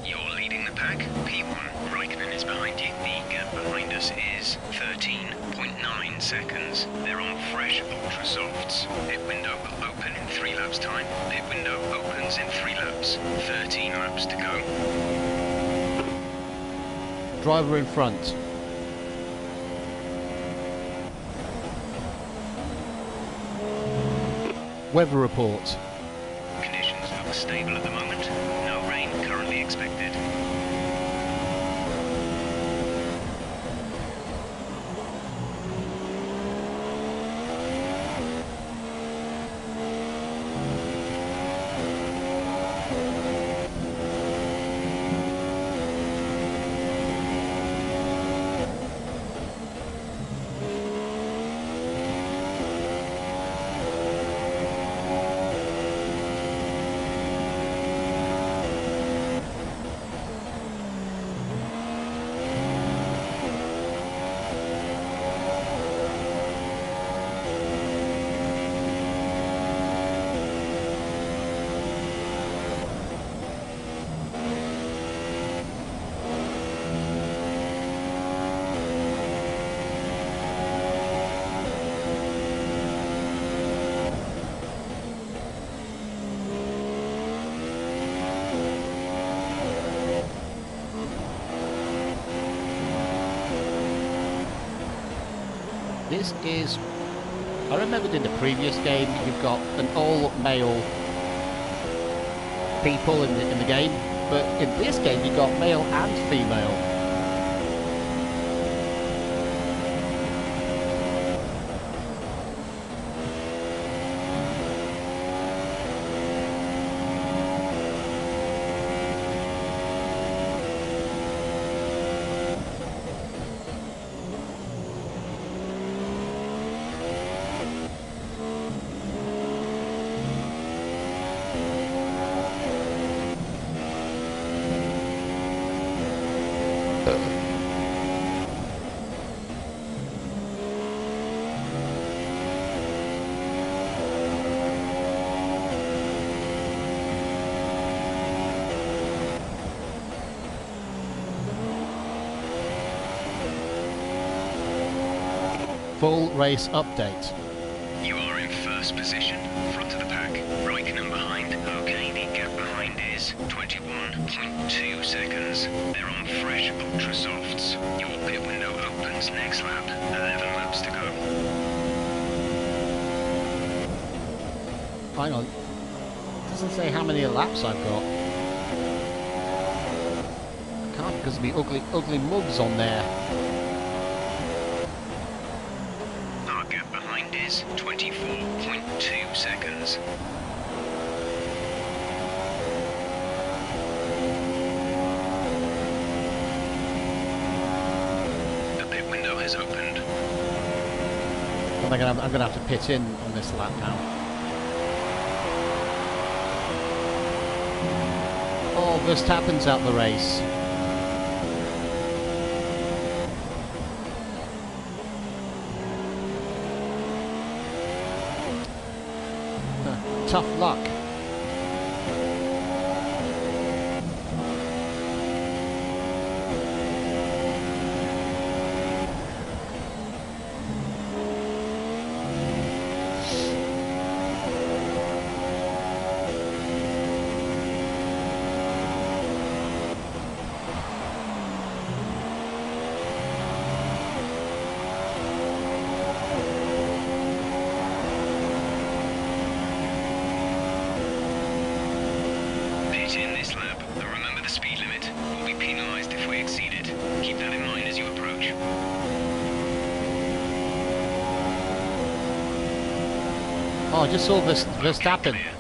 You're leading the pack. P1. Raikkonen is behind you. The gap behind us is 13.9 seconds. They're on fresh ultra softs. Pit window will open in 3 laps time. Pit window opens in 3 laps. 13 laps to go. Driver in front. Weather report. Conditions look stable at the moment. No rain currently expected. this is... I remembered in the previous game you've got an all-male people in the game, but in this game you've got male and female. Full race update. You are in first position, front of the pack, Raikkonen behind. Okay, the gap behind is 21.2 seconds. They're on fresh ultra softs. Your pit window opens next lap. 11 laps to go. Hang on. It doesn't say how many laps I've got. I can't because of the ugly mugs on there. Our gap behind is 24.2 seconds. The pit window has opened. I'm gonna have to pit in on this lap now. Oh, Verstappen's out the race. Tough luck. In this lap, but remember the speed limit. We'll be penalised if we exceed it. Keep that in mind as you approach. Oh, I just saw Verstappen. Clear.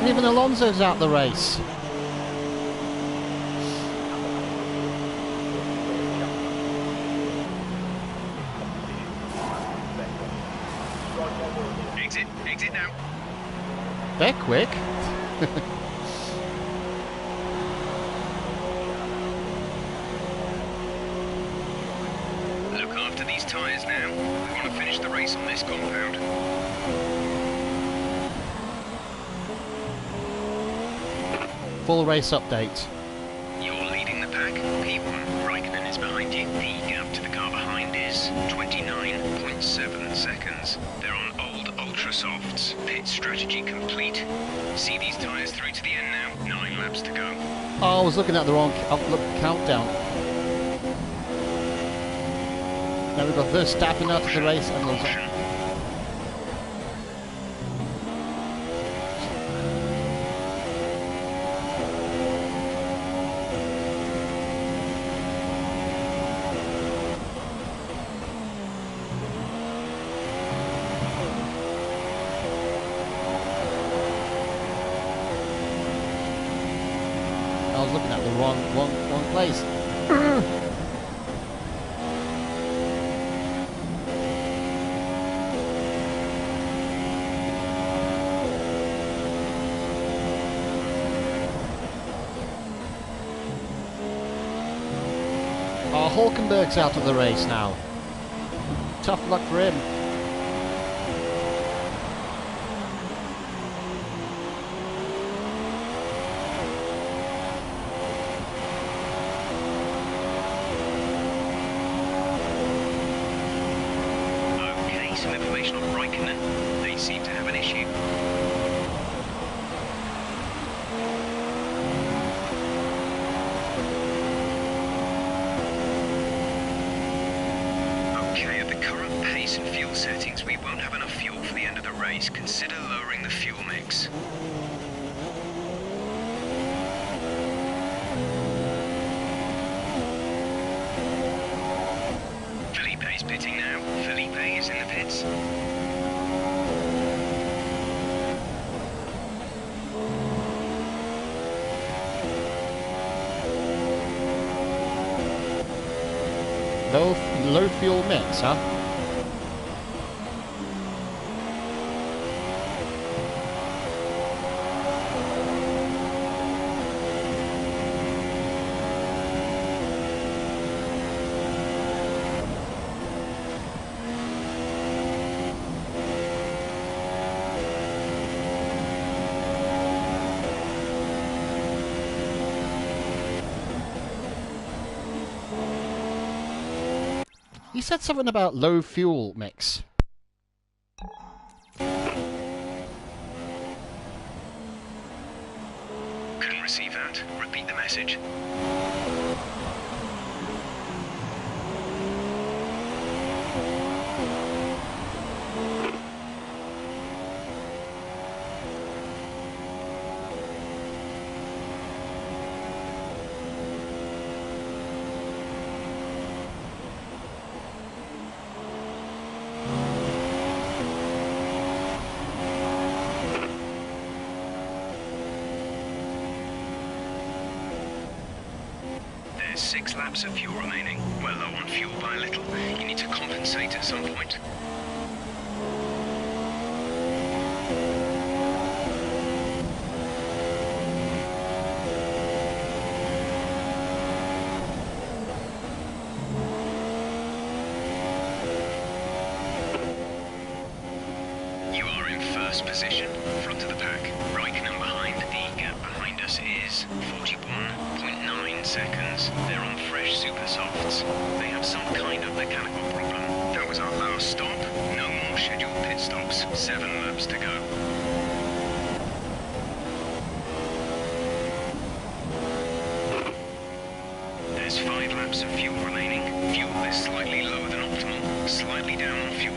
Even Alonso's out the race. Exit now. They're quick. Look after these tyres now. We want to finish the race on this compound. Full race update. You're leading the pack. P1, Raikkonen is behind you. The gap to the car behind is 29.7 seconds. They're on old ultra softs. Pit strategy complete. See these tyres through to the end now. 9 laps to go. Oh, I was looking at the wrong countdown. Now we've got Verstappen out of the race and Alonso. Caution. I was looking at the wrong place. Oh, Hulkenberg's out of the race now. Tough luck for him. race, consider lowering the fuel mix. Felipe's pitting now. Felipe is in the pits. Low fuel mix, huh? He said something about low fuel mix. Couldn't receive that. Repeat the message. There's 6 laps of fuel remaining. We're low on fuel by a little. You need to compensate at some point. You are in first position, front of the pack. Raikkonen behind. The gap behind us is 41.9 seconds. They're on fresh super softs. They have some kind of mechanical problem. That was our last stop. No more scheduled pit stops. 7 laps to go. There's 5 laps of fuel remaining. Fuel is slightly lower than optimal. Slightly down on fuel.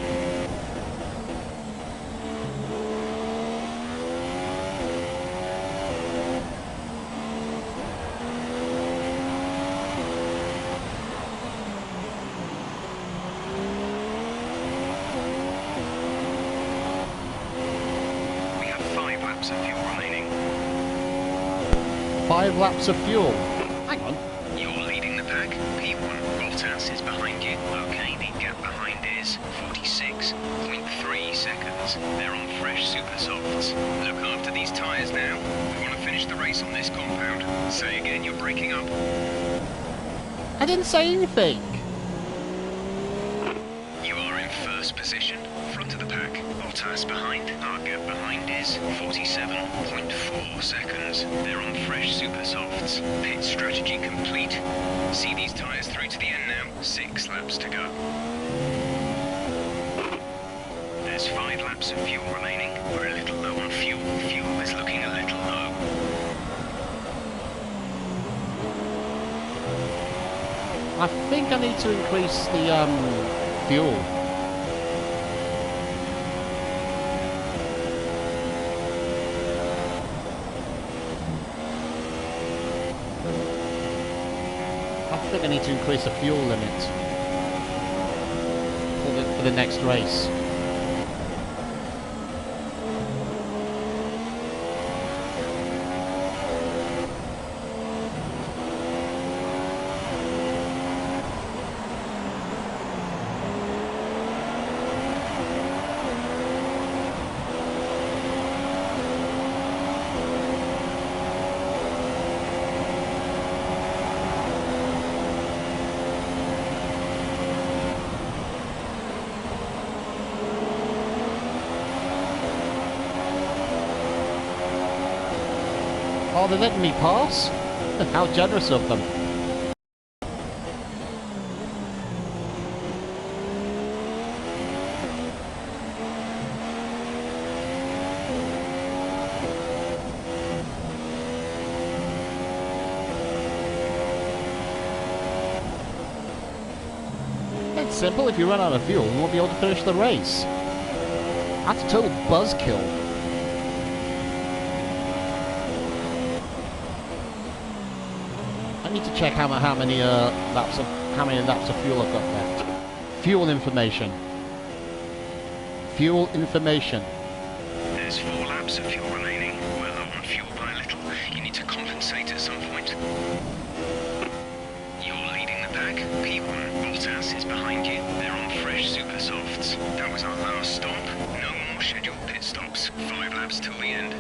We have 5 laps of fuel remaining. 5 laps of fuel. Hang on. You're leading the pack. P1. Bottas is behind you. Okay, the gap behind is 46.3 seconds. They're on fresh super softs. Look after these tyres now. We want to finish the race on this compound. Say again, you're breaking up. I didn't say anything. You are in first position, front of the pack. Bottas behind. Our gap behind is 47.4 seconds. They're on fresh super softs. Pit strategy complete. See these tyres through to the end now. 6 laps to go. There's 5 laps of fuel remaining. We're a little low on fuel. Fuel is looking a little low. I think I need to increase the fuel. I think I need to increase the fuel limit for the next race. Oh, they're letting me pass? How generous of them. It's simple. If you run out of fuel, you won't be able to finish the race. That's a total buzzkill. I need to check how many laps of fuel I've got left. Fuel information. Fuel information. There's 4 laps of fuel remaining. We're low on fuel by a little. You need to compensate at some point. You're leading the pack. P1, Bottas is behind you. They're on fresh super softs. That was our last stop. No more scheduled pit stops. 5 laps till the end.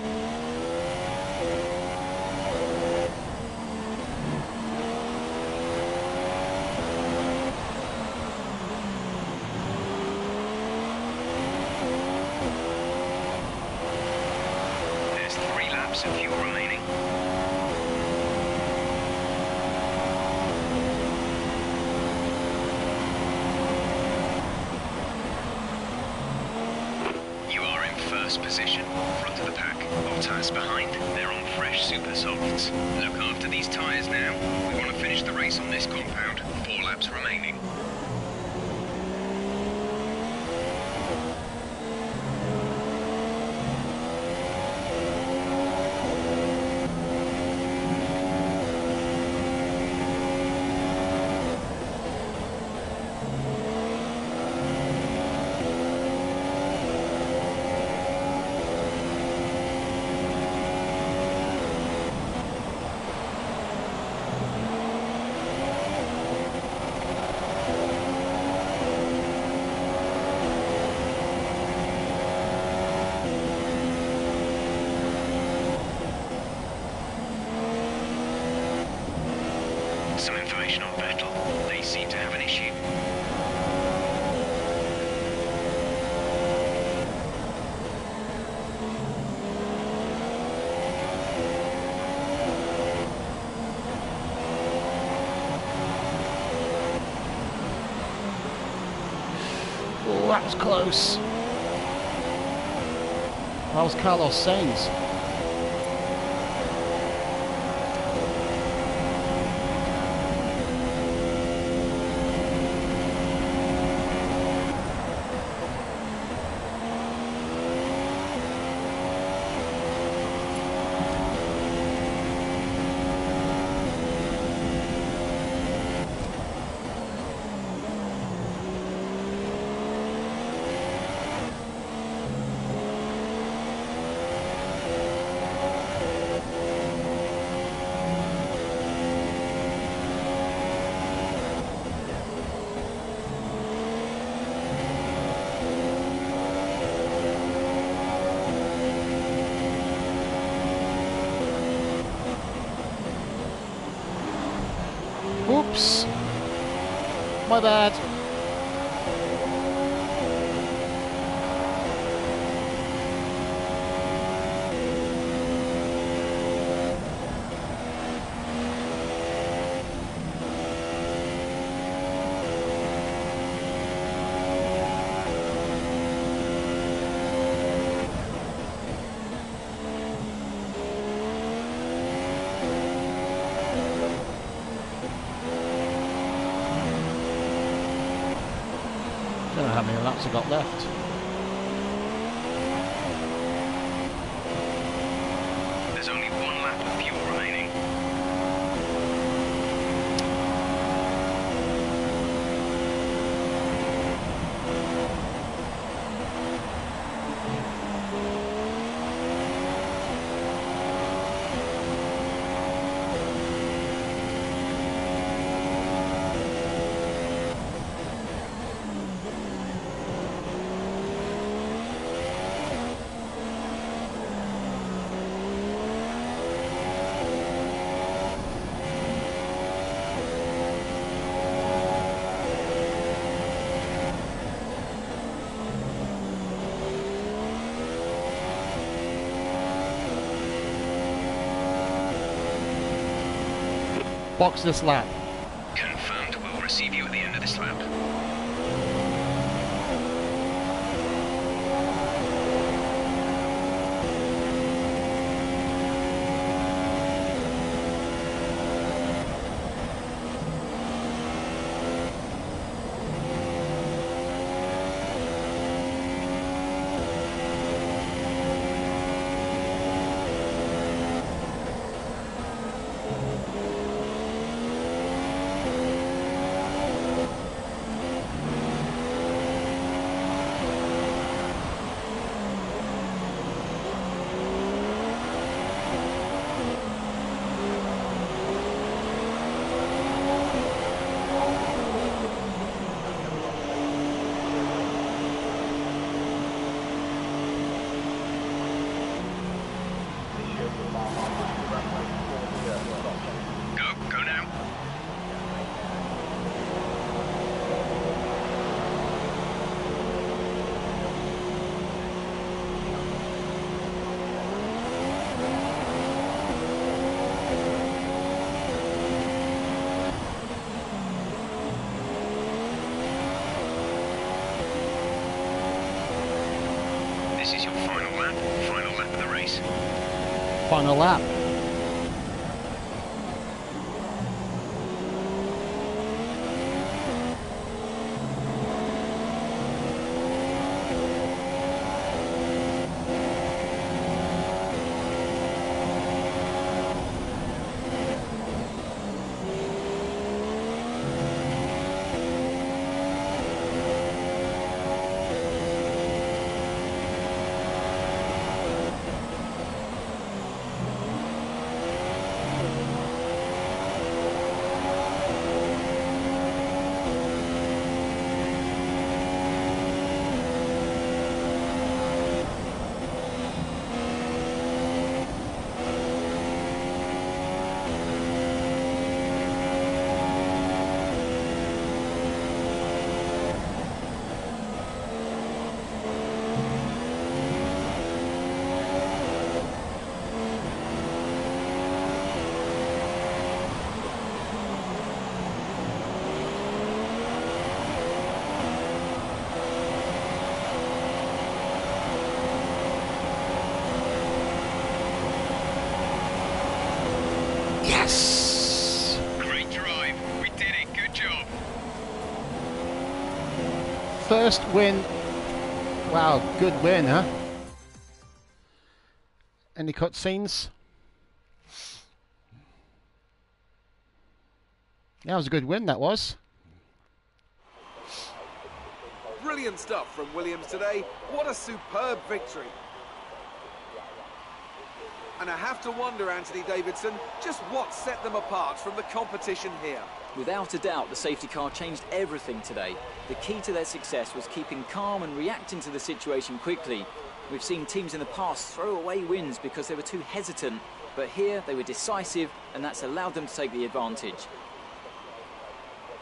There's 3 laps of fuel remaining. You are in first position, front of the pack. Bottas behind. They're on fresh super softs. Look after these tyres now. We want to finish the race on this compound. 4 laps remaining. Some information on Vettel. They seem to have an issue. Oh, that was close. That was Carlos Sainz. Oops. My bad. Don't know how many laps I got left. There's only 1 lap of fuel remaining. Box this lap. Confirmed. We'll receive you at the end of this lap. Final lap of the race. Final lap. Yes! Great drive. We did it. Good job. First win. Wow, good win, huh? Any cutscenes? Yeah, it was a good win, that was. Brilliant stuff from Williams today. What a superb victory. And I have to wonder, Anthony Davidson, just what set them apart from the competition here. Without a doubt, the safety car changed everything today. The key to their success was keeping calm and reacting to the situation quickly. We've seen teams in the past throw away wins because they were too hesitant, but here they were decisive, and that's allowed them to take the advantage.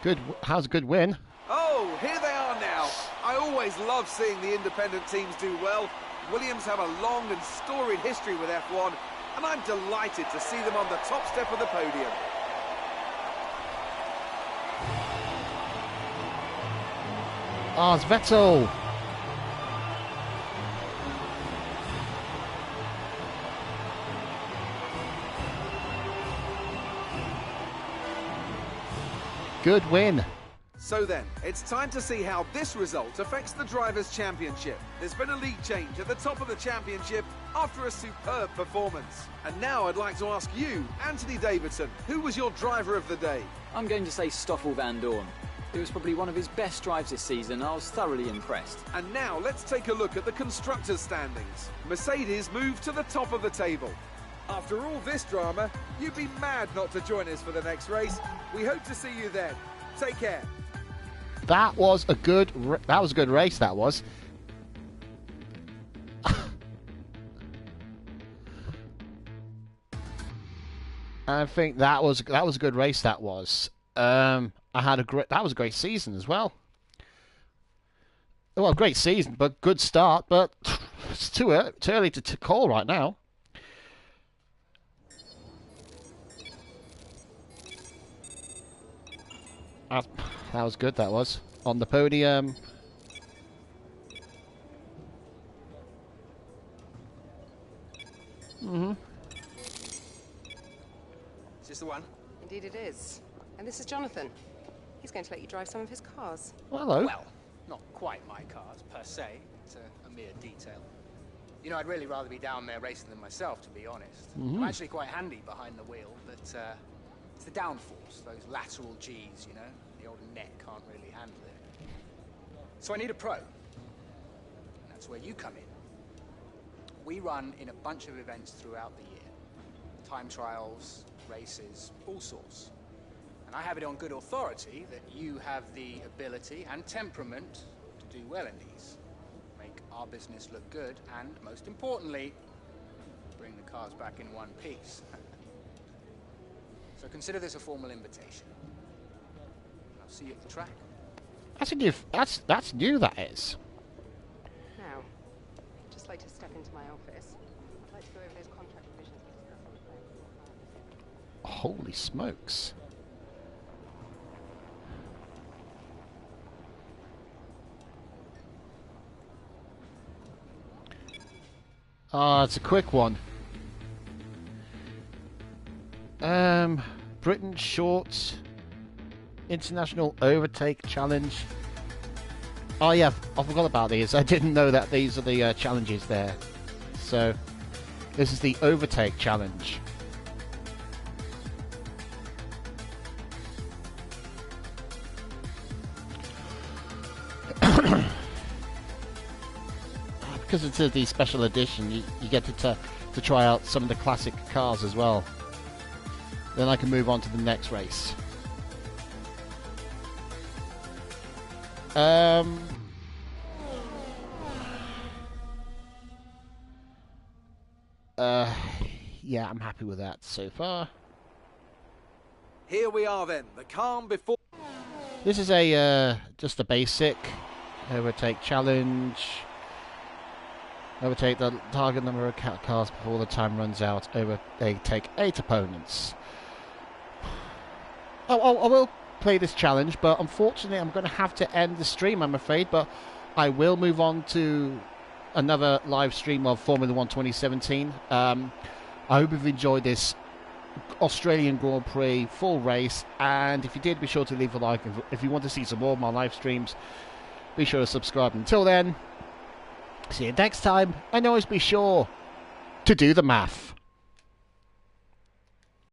Good. How's a good win? Oh, here they are now. I always love seeing the independent teams do well. Williams have a long and storied history with F1, and I'm delighted to see them on the top step of the podium. Ah, it's Vettel. Good win. So then, it's time to see how this result affects the Drivers' Championship. There's been a league change at the top of the championship after a superb performance. And now I'd like to ask you, Anthony Davidson, who was your driver of the day? I'm going to say Stoffel van Dorn. It was probably one of his best drives this season. I was thoroughly impressed. And now let's take a look at the constructors' standings. Mercedes moved to the top of the table. After all this drama, you'd be mad not to join us for the next race. We hope to see you then. Take care. That was a good race, that was. I think that was a good race, that was. That was a great season as well. Well, great season, but good start, but it's too early to call right now. That was good, that was. On the podium. Is this the one? Indeed it is. And this is Jonathan. He's going to let you drive some of his cars. Well, hello. Well, not quite my cars, per se. It's a mere detail. You know, I'd really rather be down there racing them myself, to be honest. I'm actually quite handy behind the wheel, but it's the downforce, those lateral Gs, you know? The old neck can't really handle it. So I need a pro. And that's where you come in. We run in a bunch of events throughout the year. Time trials, races, all sorts. And I have it on good authority that you have the ability and temperament to do well in these. Make our business look good and, most importantly, bring the cars back in one piece. So consider this a formal invitation. I'll see you at the track. That's new, that is. Now, I'd just like to step into my office. I'd like to go over those contract provisions we discussed on the phone. Holy smokes. It's a quick one. Britain Short International Overtake Challenge. Oh yeah, I forgot about these. I didn't know that these are the challenges there. So, this is the Overtake Challenge. Because it's the special edition, you get to try out some of the classic cars as well. Then I can move on to the next race. Yeah, I'm happy with that so far. Here we are then, the calm before... This is a just a basic overtake challenge. Overtake the target number of cars before the time runs out. Overtake 8 opponents. I will play this challenge, but unfortunately I'm going to have to end the stream, I'm afraid. But I will move on to another live stream of Formula 1 2017. I hope you've enjoyed this Australian Grand Prix full race, and if you did, be sure to leave a like. If you want to see some more of my live streams, be sure to subscribe. Until then, see you next time, and always be sure to do the math.